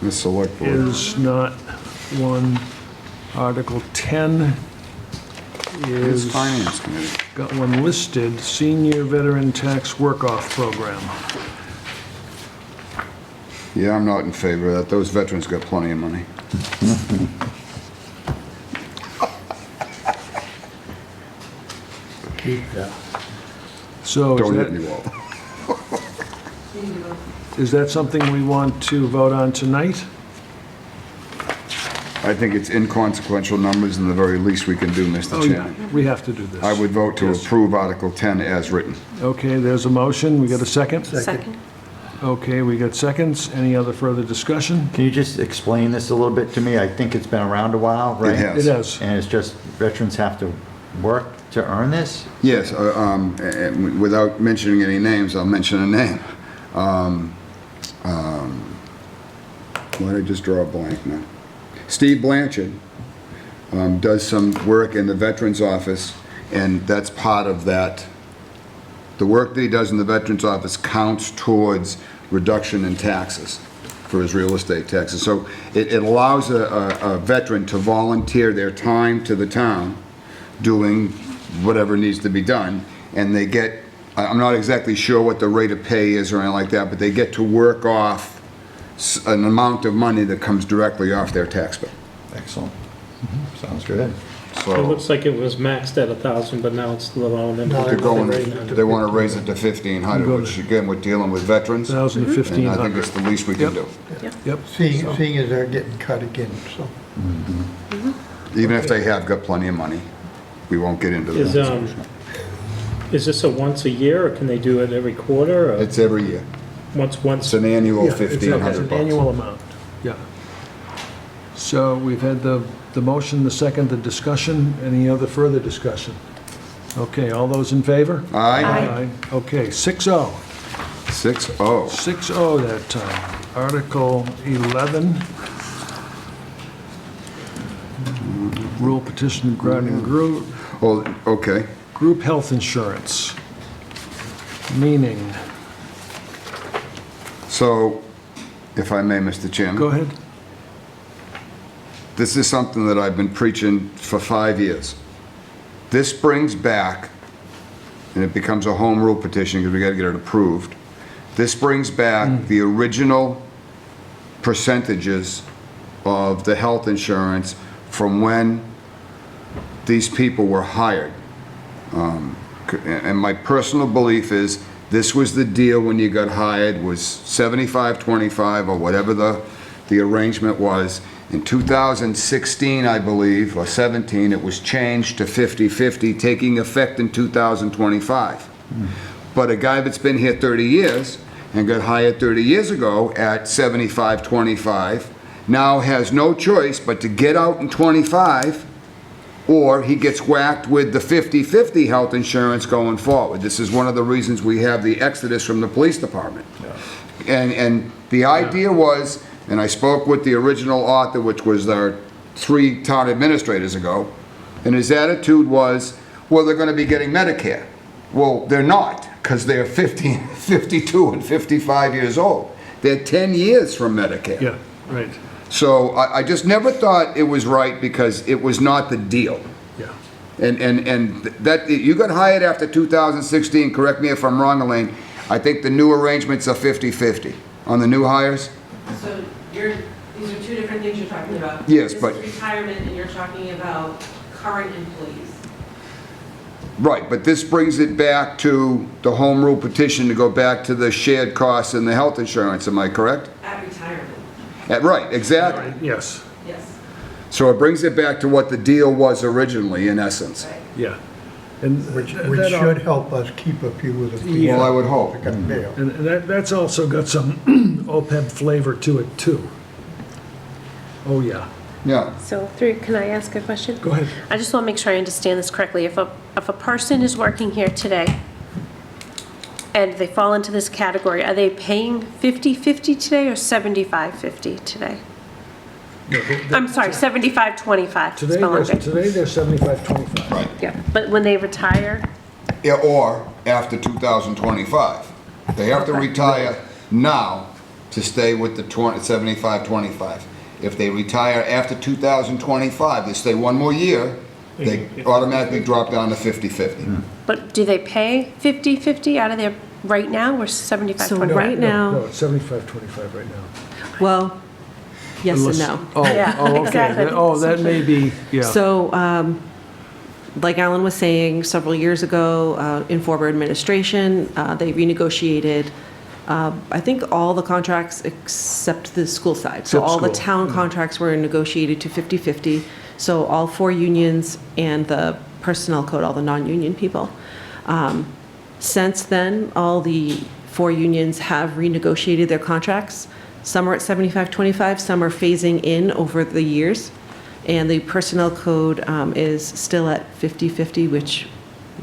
The Select Board. is not one. Article 10 It's is, Finance Committee. got one listed, Senior Veteran Tax Work-Off Program. Yeah, I'm not in favor of that. Those veterans got plenty of money. So Don't hit me, Walt. is that something we want to vote on tonight? I think it's inconsequential numbers, and the very least we can do, Mr. Oh, yeah, Chairman. we have to do this. I would vote to Yes. approve Article 10 as written. Okay, there's a motion. We got a second? Second. Okay, we got seconds. Any other further discussion? Can you just explain this a little bit to me? I think it's been around a while, right? It has. It is. And it's just veterans have to work to earn this? Yes, without mentioning any names, I'll mention a name. Why did I just draw a blank now? Steve Blanchard does some work in the Veterans Office, and that's part of that. The work that he does in the Veterans Office counts towards reduction in taxes for his real estate taxes. So it allows a veteran to volunteer their time to the town doing whatever needs to be done, and they get I'm not exactly sure what the rate of pay is or anything like that, but they get to work off an amount of money that comes directly off their tax bill. Excellent. Sounds good. It So looks like it was maxed at 1,000, but now it's allowing them they're to going, raise it. they want to raise it to 1,500, which again, we're dealing with veterans. 1,000 to And I think 1,500. it's the least we can do. Yep. Seeing as they're getting cut again, so. Even if they have got plenty of money, we won't get into Is, that. is this a once a year, or can they do it every quarter, or It's every year. once? It's an annual Yeah, it's a- It's 1,500 an bucks. annual amount, yeah. So we've had the motion, the second, the discussion. Any other further discussion? Okay, all those in favor? Aye. Okay, 6-0. 6-0. 6-0 that time. Article 11. Rule petition regarding Oh, okay. group health insurance. Meaning, So, if I may, Mr. Chairman. go ahead. This is something that I've been preaching for 5 years. This brings back, and it becomes a home rule petition because we got to get it approved. This brings back the original percentages of the health insurance from when these people were hired. And my personal belief is this was the deal when you got hired, was 75-25 or whatever the arrangement was. In 2016, I believe, or 17, it was changed to 50-50, taking effect in 2025. But a guy that's been here 30 years and got hired 30 years ago at 75-25 now has no choice but to get out in 25, or he gets whacked with the 50-50 health insurance going forward. This is one of the reasons we have the exodus from the police department. And the idea was, and I spoke with the original author, which was our 3 town administrators ago, and his attitude was, well, they're going to be getting Medicare. Well, they're not, because they're 50, 52 and 55 years old. They're 10 years from Medicare. Yeah, right, So I just never thought it was right because it was not the deal. yeah. And that, you got hired after 2016, correct me if I'm wrong, Elaine, I think the new arrangements are 50-50 on the new hires? So these are two different things you're talking about. Yes, but- This is retirement, and you're talking about current employees. Right, but this brings it back to the home rule petition to go back to the shared costs and the health insurance, am I correct? At retirement, Right, exactly. Yes, yes. So it brings it back to what the deal was originally, in essence. yeah. And Which that- should help us keep a few of the people Yeah. Well, I would hope. that got bailed. And that's also got some OPEB flavor to it, too. Oh, yeah. Yeah, So, can I ask a question? Go ahead. I just want to make sure I understand this correctly. If a person is working here today and they fall into this category, are they paying 50-50 today or 75-50 today? I'm sorry, 75-25. Today, spelling bee. they're 75-25. right. Yeah, but when they retire, Yeah, or after 2025. They have to Okay. retire now to stay with the 75-25. If they retire after 2025, they stay one more year, they automatically drop down to 50-50. but do they pay 50-50 out of their right now or 75-25? So right now- No, it's 75-25 right now. Well, yes and Unless- no. Oh, Yeah, oh, okay. exactly. Oh, that may be, yeah. So, like Alan was saying, several years ago, in former administration, they renegotiated, I think, all the contracts except the school side. So Except all the school, town yeah. contracts were negotiated to 50-50. So all 4 unions and the personnel code, all the non-union people. Since then, all the 4 unions have renegotiated their contracts. Some are at 75-25, some are phasing in over the years. And the personnel code is still at 50-50, which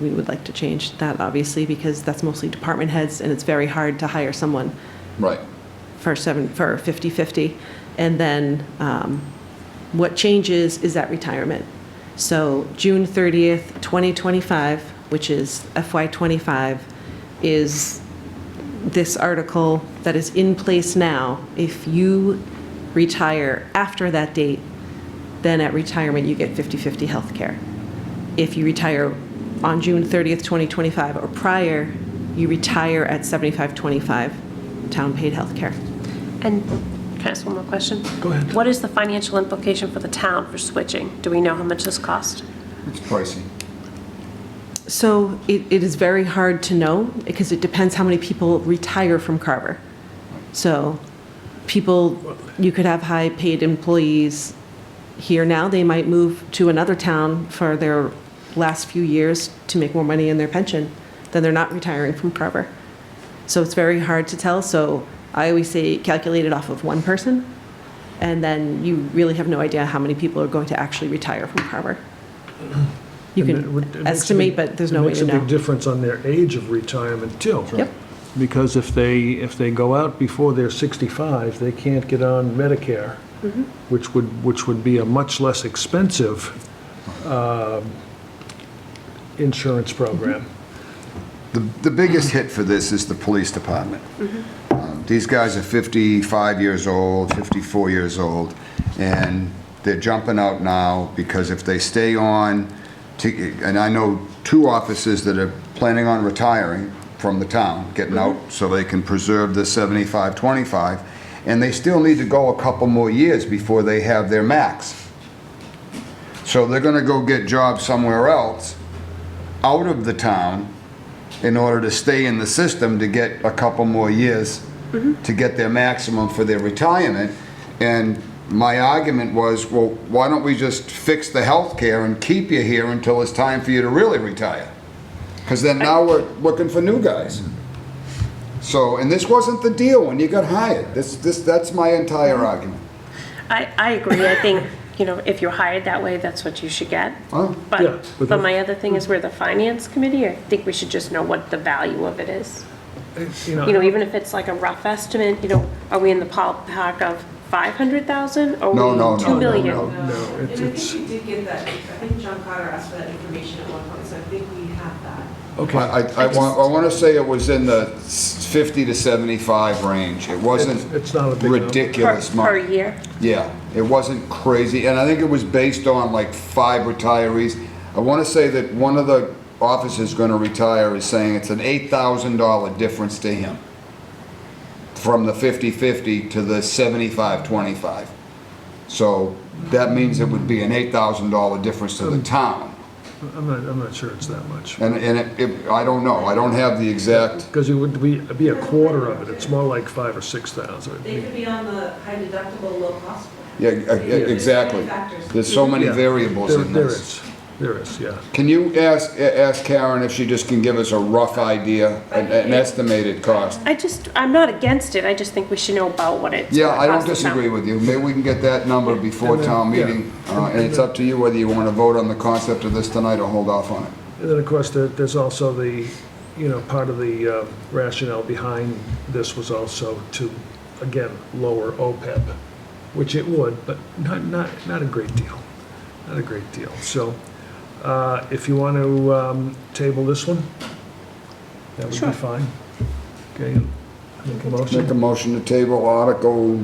we would like to change that, obviously, because that's mostly department heads, and it's very hard to hire someone Right. for 50-50. And then what changes is at retirement. So June 30th, 2025, which is FY '25, is this article that is in place now. If you retire after that date, then at retirement you get 50-50 health care. If you retire on June 30th, 2025 or prior, you retire at 75/25 town-paid healthcare. And can I ask one more question? Go ahead. What is the financial implication for the town for switching? Do we know how much this cost? It's pricey. So it is very hard to know because it depends how many people retire from Carver. So people, you could have high-paid employees here now, they might move to another town for their last few years to make more money in their pension, then they're not retiring from Carver. So it's very hard to tell, so I always say calculate it off of one person, and then you really have no idea how many people are going to actually retire from Carver. You And it would- it can makes a estimate, big- but there's no way to It makes a know. big difference on their age of retirement, too. Yep. Because if they go out before they're 65, they can't get on Medicare, which would be a much less expensive insurance program. The biggest hit for this is the police department. These guys are 55 years old, 54 years old, and they're jumping out now because if they stay on, and I know 2 officers that are planning on retiring from the town, getting out so they can preserve the 75/25, and they still need to go a couple more years before they have their max. So they're gonna go get jobs somewhere else, out of the town, in order to stay in the system to get a couple more years to get their maximum for their retirement. And my argument was, well, why don't we just fix the health care and keep you here until it's time for you to really retire? Because then now we're looking for new guys. So, and this wasn't the deal when you got hired. That's my entire argument. I agree. I think, if you're hired that way, that's what you should get. Oh. Yeah, but But my other thing is we're the finance committee. I think we should just know what the value of it is. Even if it's like a rough estimate, are we in the ballpark of 500,000? Or No, are we no, 2 no, no, million? no. And I think we did get that, I think John Cotter asked for that information at one point, so I think we have that. Okay. I want to say it was in the 50 to 75 range. It wasn't It's not a big number. ridiculous Per money. year? Yeah, it wasn't crazy, and I think it was based on like 5 retirees. I want to say that one of the officers going to retire is saying it's an $8,000 difference to him from the 50/50 to the 75/25. So that means it would be an $8,000 difference to the town. I'm not sure it's that much. And I don't know, I don't have the exact, Because it would be a quarter of it. It's more like 5,000 or 6,000. They could be on the high deductible, low cost plan. yeah, exactly. There's so many Yeah, variables in this. There is, yeah. Can you ask Karen if she just can give us a rough idea, an estimated cost? I'm not against it. I just think we should know about what it's Yeah, gonna I don't cost the town. disagree with you. Maybe we can get that number before And then- town yeah. meeting. And it's up to you whether you want to vote on the concept of this tonight or hold off on it. And then, of course, there's also the, part of the rationale behind this was also to, again, lower OPEB, which it would, but not a great deal. Not a great deal. So if you want to table this one, that would be fine. Okay, make a Make a motion. motion to table Article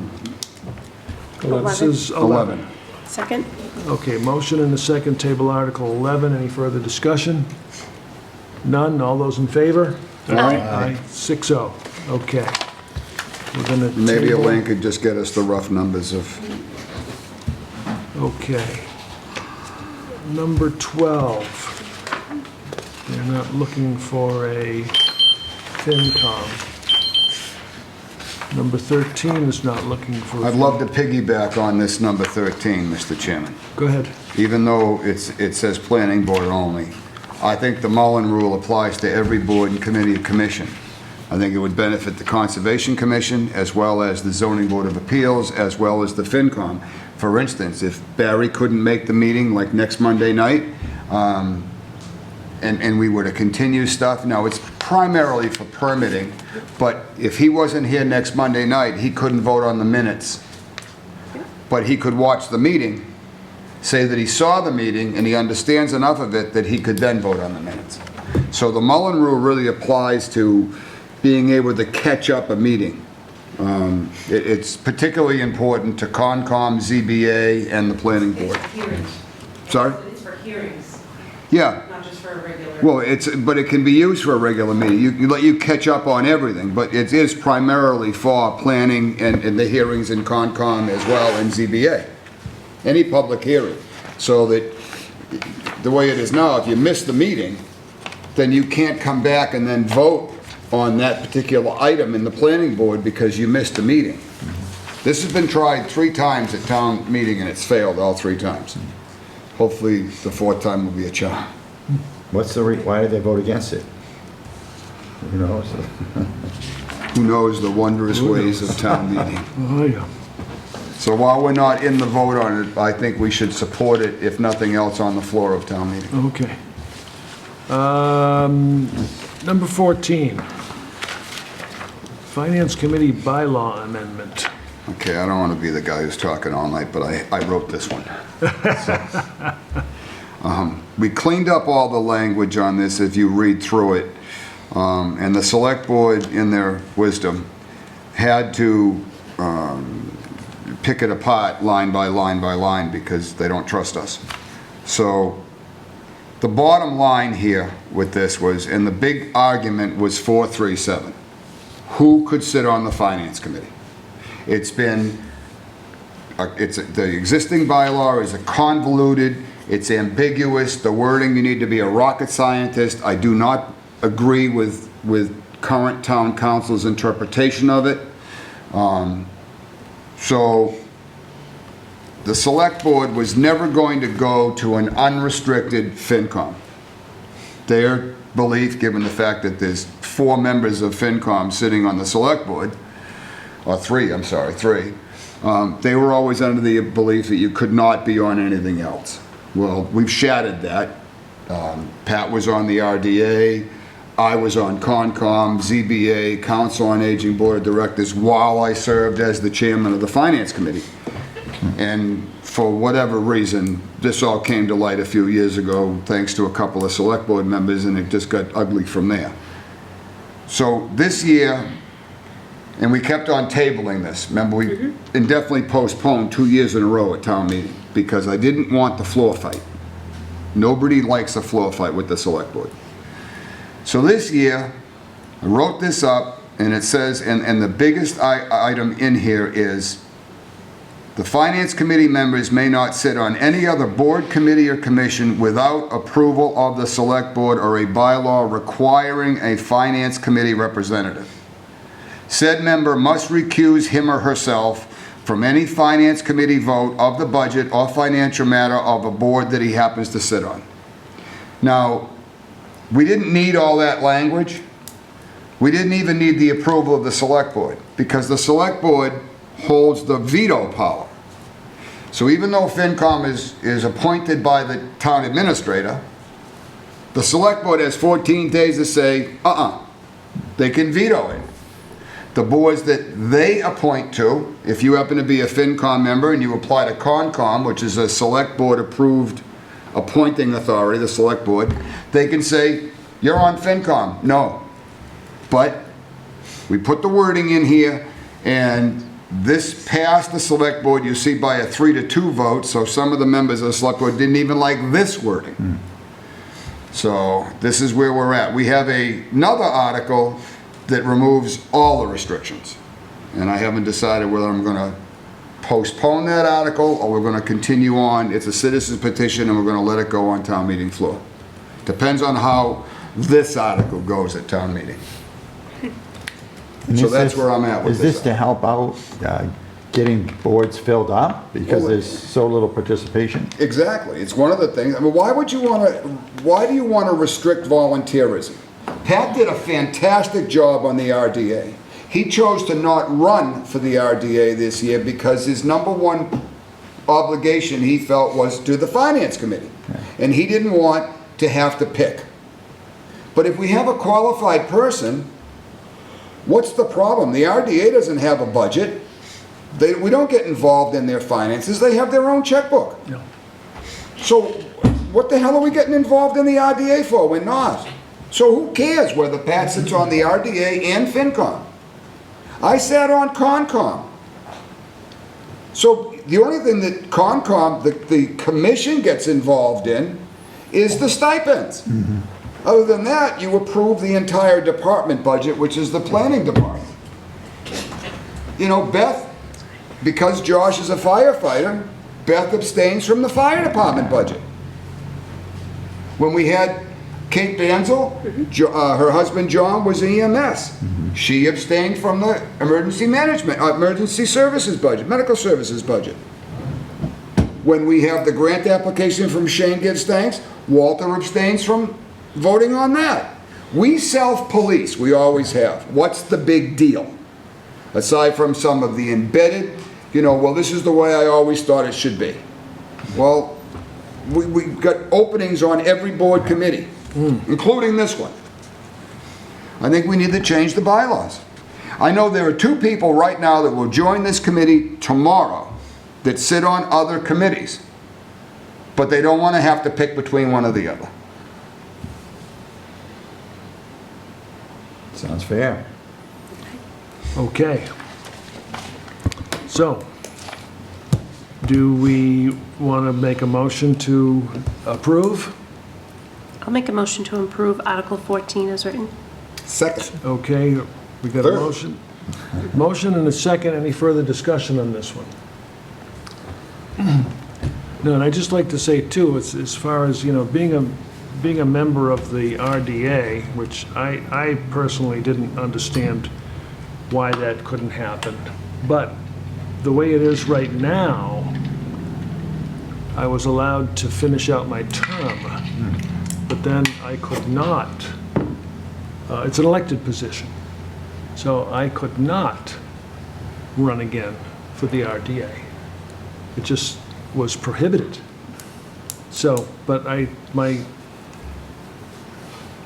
This is 11. Second? Okay, motion and a second, table Article 11. Any further discussion? None? All those in favor? Aye. 6-0. Okay. We're gonna Maybe table- Elaine could just get us the rough numbers of, Okay. Number 12. They're not looking for a FinCom. Number 13 is not looking for. I'd love to piggyback on this number 13, Mr. Chairman. Go ahead. Even though it says planning board only, I think the Mullen Rule applies to every board and committee or commission. I think it would benefit the Conservation Commission, as well as the Zoning Board of Appeals, as well as the FinCom. For instance, if Barry couldn't make the meeting like next Monday night, and we were to continue stuff, now it's primarily for permitting, but if he wasn't here next Monday night, he couldn't vote on the minutes. But he could watch the meeting, say that he saw the meeting, and he understands enough of it that he could then vote on the minutes. So the Mullen Rule really applies to being able to catch up a meeting. It's particularly important to Concom, ZBA, and the Planning Board. Hearings. Sorry? It's for hearings, Yeah, not just for a regular. Well, but it can be used for a regular meeting. You let you catch up on everything, but it is primarily for planning and the hearings in Concom as well and ZBA. Any public hearing. So that, the way it is now, if you miss the meeting, then you can't come back and then vote on that particular item in the planning board because you missed the meeting. This has been tried 3 times at town meeting and it's failed all 3 times. Hopefully, the 4th time will be a charm. Why did they vote against it? You know, so. Who knows the wondrous ways of town meeting? Oh, yeah. So while we're not in the vote on it, I think we should support it, if nothing else, on the floor of town meeting. Okay. Number 14. Finance Committee bylaw amendment. Okay, I don't want to be the guy who's talking all night, but I wrote this one. We cleaned up all the language on this if you read through it. And the select board, in their wisdom, had to pick it apart line by line by line because they don't trust us. So the bottom line here with this was, and the big argument was 437. Who could sit on the finance committee? It's been, the existing bylaw is convoluted, it's ambiguous, the wording, you need to be a rocket scientist. I do not agree with current town council's interpretation of it. So the select board was never going to go to an unrestricted FinCom. Their belief, given the fact that there's 4 members of FinCom sitting on the select board, or 3, I'm sorry, 3, they were always under the belief that you could not be on anything else. Well, we've shattered that. Pat was on the RDA, I was on Concom, ZBA, Council on Aging Board of Directors, while I served as the chairman of the Finance Committee. And for whatever reason, this all came to light a few years ago, thanks to a couple of select board members, and it just got ugly from there. So this year, and we kept on tabling this. Remember, we indefinitely postponed 2 years in a row at town meeting because I didn't want the floor fight. Nobody likes a floor fight with the select board. So this year, I wrote this up, and it says, and the biggest item in here is, the finance committee members may not sit on any other board, committee, or commission without approval of the select board or a bylaw requiring a finance committee representative. Said member must recuse him or herself from any finance committee vote of the budget or financial matter of a board that he happens to sit on. Now, we didn't need all that language. We didn't even need the approval of the select board because the select board holds the veto power. So even though FinCom is appointed by the town administrator, the select board has 14 days to say, they can veto it. The boards that they appoint to, if you happen to be a FinCom member and you apply to Concom, which is a select board approved appointing authority, the select board, they can say, you're on FinCom. No. But we put the wording in here, and this passed the select board, you see, by a 3-2 vote, so some of the members of the select board didn't even like this wording. So this is where we're at. We have another article that removes all the restrictions. And I haven't decided whether I'm gonna postpone that article or we're gonna continue on. It's a citizen's petition and we're gonna let it go on town meeting floor. Depends on how this article goes at town meeting. So that's where I'm at with this. Is this to help out getting boards filled up because there's so little participation? Exactly. It's one of the things. I mean, why do you want to restrict volunteerism? Pat did a fantastic job on the RDA. He chose to not run for the RDA this year because his #1 obligation, he felt, was to the Finance Committee. And he didn't want to have to pick. But if we have a qualified person, what's the problem? The RDA doesn't have a budget. We don't get involved in their finances. They have their own checkbook. No. So what the hell are we getting involved in the RDA for? We're not. So who cares whether Pat sits on the RDA and FinCom? I sat on Concom. So the only thing that Concom, the commission gets involved in, is the stipends. Other than that, you approve the entire department budget, which is the planning department. You know, Beth, because Josh is a firefighter, Beth abstains from the fire department budget. When we had Kate Banzel, her husband John was EMS. She abstained from the emergency management, emergency services budget, medical services budget. When we have the grant application from Shane Gives Thanks, Walter abstains from voting on that. We self-police, we always have. What's the big deal? Aside from some of the embedded, you know, well, this is the way I always thought it should be. Well, we've got openings on every board committee, including this one. I think we need to change the bylaws. I know there are 2 people right now that will join this committee tomorrow that sit on other committees, but they don't want to have to pick between one or the other. Sounds fair. Okay. So, do we want to make a motion to approve? I'll make a motion to approve Article 14 as written. Second. Okay, we got a Third. motion. Motion and a second. Any further discussion on this one? No, and I'd just like to say too, as far as, you know, being a member of the RDA, which I personally didn't understand why that couldn't happen. But the way it is right now, I was allowed to finish out my term, but then I could not. It's an elected position, so I could not run again for the RDA. It just was prohibited. So, but And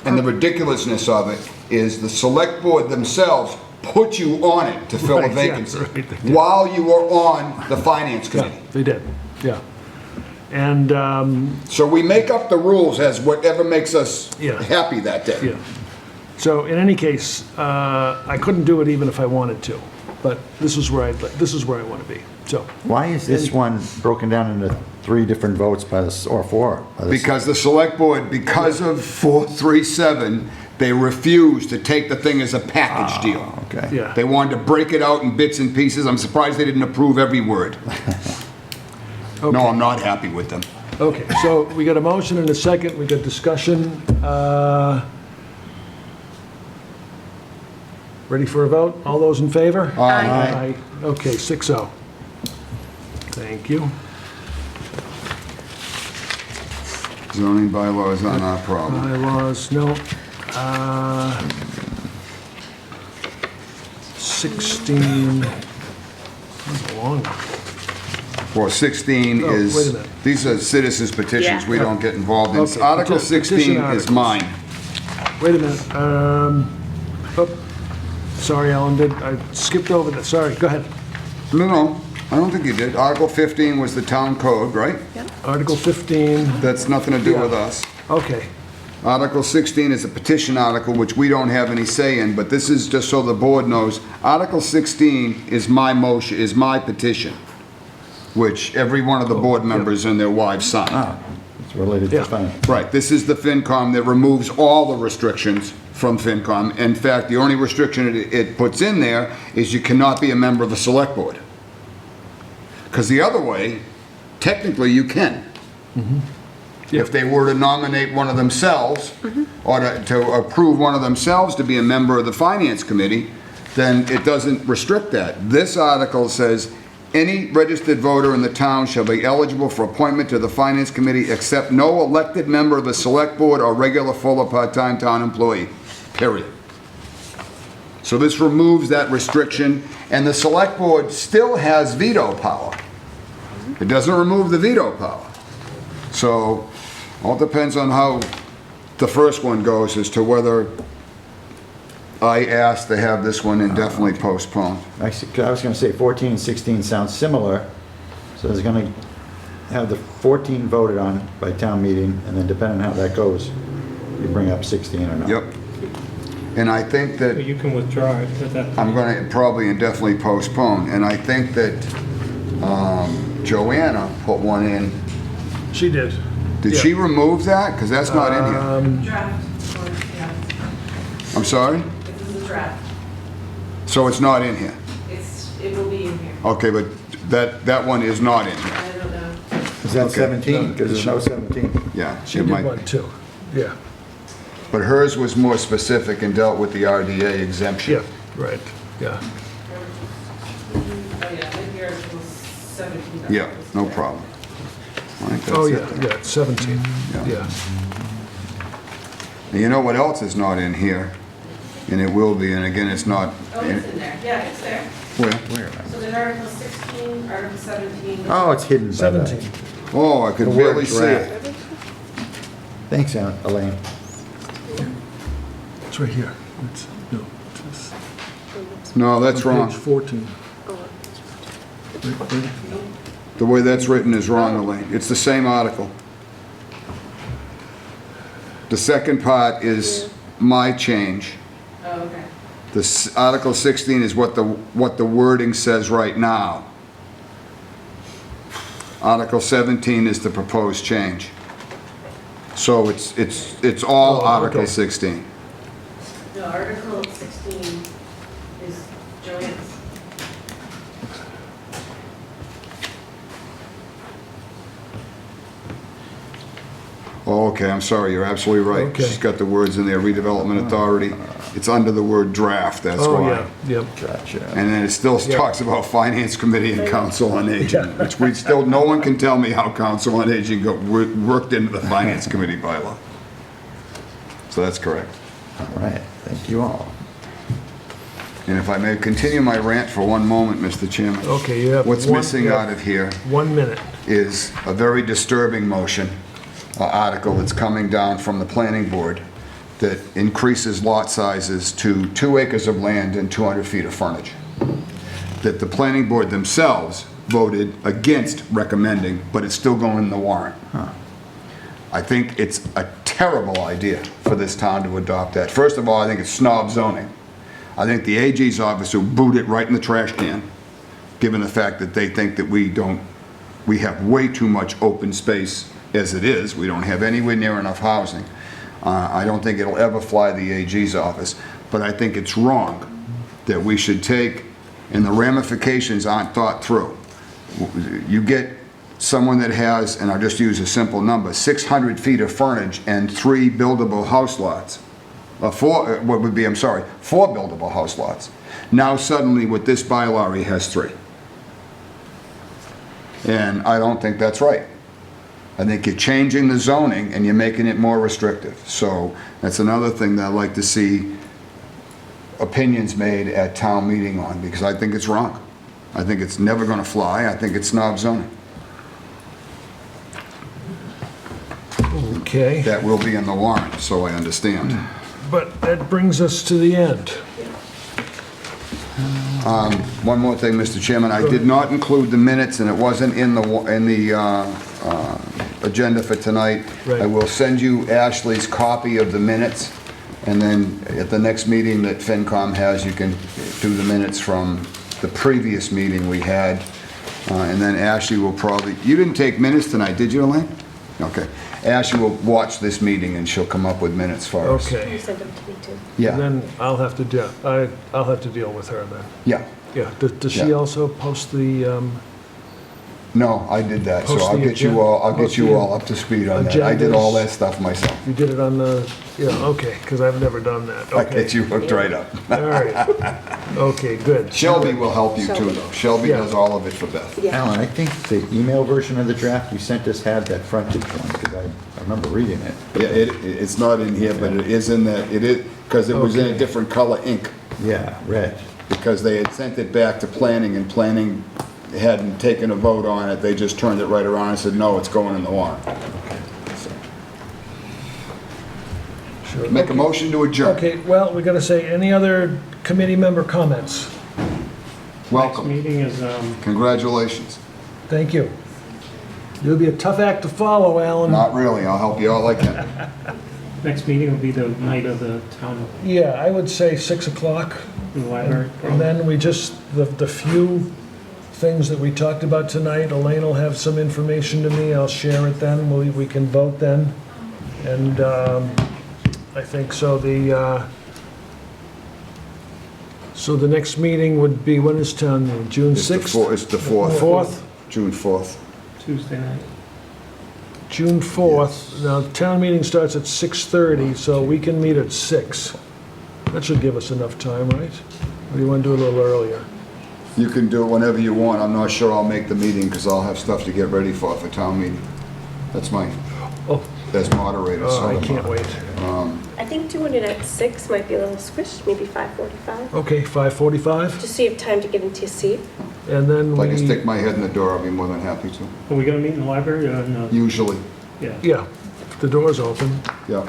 the ridiculousness of it is the select board themselves put you on it to fill a Right, yeah, vacancy right, they did. while you were on the finance yeah, committee. they did, yeah. And, So we make up the rules as whatever makes us Yeah. happy that day. yeah. So in any case, I couldn't do it even if I wanted to, but this is where I want to be, so. Why is this one broken down into 3 different votes by the, or 4? By the- Because the select board, because of 437, they refused to take the thing as a package deal. Okay. Yeah. They wanted to break it out in bits and pieces. I'm surprised they didn't approve every word. No, I'm not happy with them. Okay, so we got a motion and a second, we got discussion. Ready for a vote? All those in favor? Aye. Okay, 6-0. Thank you. Zoning bylaws are not a problem. Bylaws, no. 16, that's a long one. Well, 16 Oh, wait a is, minute. these are citizens petitions Yeah. we don't get involved in. Okay, Article petition 16 is articles. mine. Wait a minute. Oh, sorry, Alan, I skipped over that, sorry, go ahead. No, I don't think you did. Article 15 was the town code, right? Article 15, That's nothing to do with Yeah. us. okay. Article 16 is a petition article, which we don't have any say in, but this is just so the board knows. Article 16 is my motion, is my petition, which every one of the board members and their wives sign. Ah, it's related Yeah. to finance. Right, this is the FinCom that removes all the restrictions from FinCom. In fact, the only restriction it puts in there is you cannot be a member of the select board. Because the other way, technically you can. If they were to nominate one of themselves, or to approve one of themselves to be a member of the finance committee, then it doesn't restrict that. This article says, any registered voter in the town shall be eligible for appointment to the finance committee except no elected member of the select board or regular full or part-time town employee, period. So this removes that restriction, and the select board still has veto power. It doesn't remove the veto power. So, all depends on how the first one goes as to whether I ask to have this one indefinitely postponed. Actually, I was going to say 14 and 16 sound similar, so there's going to have the 14 voted on by town meeting, and then depending on how that goes, you bring up 16 or not. Yep. And I think that You can withdraw it at that point. I'm going to probably indefinitely postpone, and I think that Joanna put one in. She did. Did she remove that? Because that's not in here. Draft, or, yeah, I'm sorry? this is a draft. So it's not in here? It will be in here. Okay, but that one is not in here. I don't know. Is that Okay. 17? Because there's no 17. Yeah. She it did might- one too. Yeah, But hers was more specific and dealt with the RDA exemption. yeah, right, yeah. Oh, yeah, in here it was 17. Yeah, no problem. I think that's Oh, it yeah, then. yeah, it's 17, Yeah. yeah. And you know what else is not in here? And it will be, and again, it's not. Oh, it's in there, yeah, it's there. Where? So there's Article 16, Article 17. Oh, it's hidden by the... 17. Oh, I The could word barely see draft. it. Thanks, Elaine. It's right here. It's, no, it's No, that's on wrong. page 14. Right, right. The way that's written is wrong, Elaine. It's the same article. The second part is my change. Oh, okay. Article 16 is what the wording says right now. Article 17 is the proposed change. So it's all Oh, Article okay. 16. No, Article 16 is Joanne's. Oh, okay, I'm sorry, you're absolutely right. Okay. She's got the words in there, redevelopment authority. It's under the word draft, that's Oh, why. yeah, yep. Gotcha. And then it still Yeah. talks about finance committee and council on aging, which we still, no one can tell me how council on aging got worked into the finance committee bylaw. So that's correct. All right, thank you all. And if I may continue my rant for one moment, Mr. Chairman. Okay, you have What's one- missing yeah. out of here 1 minute. is a very disturbing motion, article that's coming down from the planning board that increases lot sizes to 2 acres of land and 200 feet of frontage. That the planning board themselves voted against recommending, but it's still going in the warrant. I think it's a terrible idea for this town to adopt that. First of all, I think it's snob zoning. I think the AG's office will boot it right in the trash can, given the fact that they think that we have way too much open space as it is. We don't have anywhere near enough housing. I don't think it'll ever fly the AG's office, but I think it's wrong that we should take, and the ramifications aren't thought through. You get someone that has, and I'll just use a simple number, 600 feet of frontage and 3 buildable house lots. 4 buildable house lots. Now suddenly with this bylaw, he has 3. And I don't think that's right. I think you're changing the zoning and you're making it more restrictive. So that's another thing that I'd like to see opinions made at town meeting on, because I think it's wrong. I think it's never gonna fly. I think it's snob zoning. Okay, That will be in the warrant, so I understand. but that brings us to the end. One more thing, Mr. Chairman, I did not include the minutes, and it wasn't in the agenda for tonight. Right. I will send you Ashley's copy of the minutes, and then at the next meeting that FinCom has, you can do the minutes from the previous meeting we had. And then Ashley will probably, you didn't take minutes tonight, did you, Elaine? Okay. Ashley will watch this meeting, and she'll come up with minutes for us. You Okay, sent them to me too. and Yeah, then I'll have to deal with her then. yeah. Yeah, does she Yeah. also post the, No, I did that, so Post I'll the get you agenda- all, I'll post get you the all up to speed on that. I did all agendas. that stuff myself. you did it on the, yeah, okay, because I've never done that. I Okay. get you hooked right up. All right. Okay, good. Shelby will help you too, though. Shelby Yeah. does all of it for Beth. Alan, I think the email version of the draft you sent us had that frontage one, because I remember reading it. Yeah, it's not in here, but it is in that, it is, because it was in a Okay. different color ink, Yeah, red. because they had sent it back to planning, and planning hadn't taken a vote on it. They just turned it right around and said, no, it's going in the warrant. So, Sure. make a motion to adjourn. Okay, well, we gotta say, any other committee member comments? Next Welcome. meeting is, Congratulations. Thank you. You'll be a tough act to follow, Alan. Not really, I'll help you all I can. next meeting will be the night of the town, Yeah, I would say 6 o'clock. the library. And then we just, the few things that we talked about tonight. Elaine will have some information to me. I'll share it then. We can vote then. And I think so. So the next meeting would be, when is town meeting? June 6th? It's the 4th. 4th? June 4th. Tuesday night. June 4th. Now, town meeting starts at 6:30, so we can meet at 6. That should give us enough time, right? Or do you want to do it a little earlier? You can do it whenever you want. I'm not sure I'll make the meeting because I'll have stuff to get ready for town meeting. That's my, Oh, as moderator. so I can't wait. I think doing it at 6 might be a little squished, maybe 5:45, Okay, 5:45, just so you have time to get into your seat. and then If I can stick we, my head in the door, I'll be more than happy to. Are we gonna meet in the library or no? Usually, Yeah. yeah, if the door's open. yeah.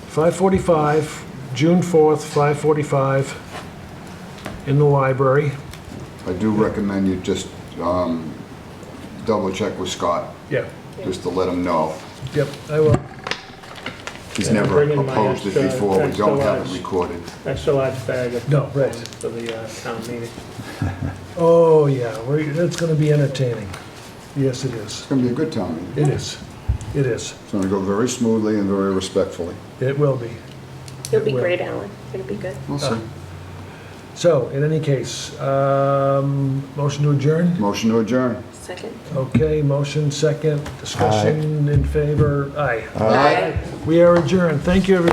5:45, June 4th, 5:45, in the library. I do recommend you just double check with Scott, Yeah, just to let him know. yep, I will. He's And never bring in my proposed it extra- before. We extra don't have large. it recorded. Extra large bag of No, popcorn right. for the town meeting. Oh, yeah, that's gonna be entertaining. Yes, it is. It's gonna be a good town meeting. It is. It is. It's gonna go very smoothly and very respectfully. It will be. You'll be Well. great, Alan. It'll be good. We'll see. So, in any case, motion to adjourn? Motion to adjourn. Second. Okay, motion second, discussion in favor, aye. Aye. We are adjourned. Thank you, everybody.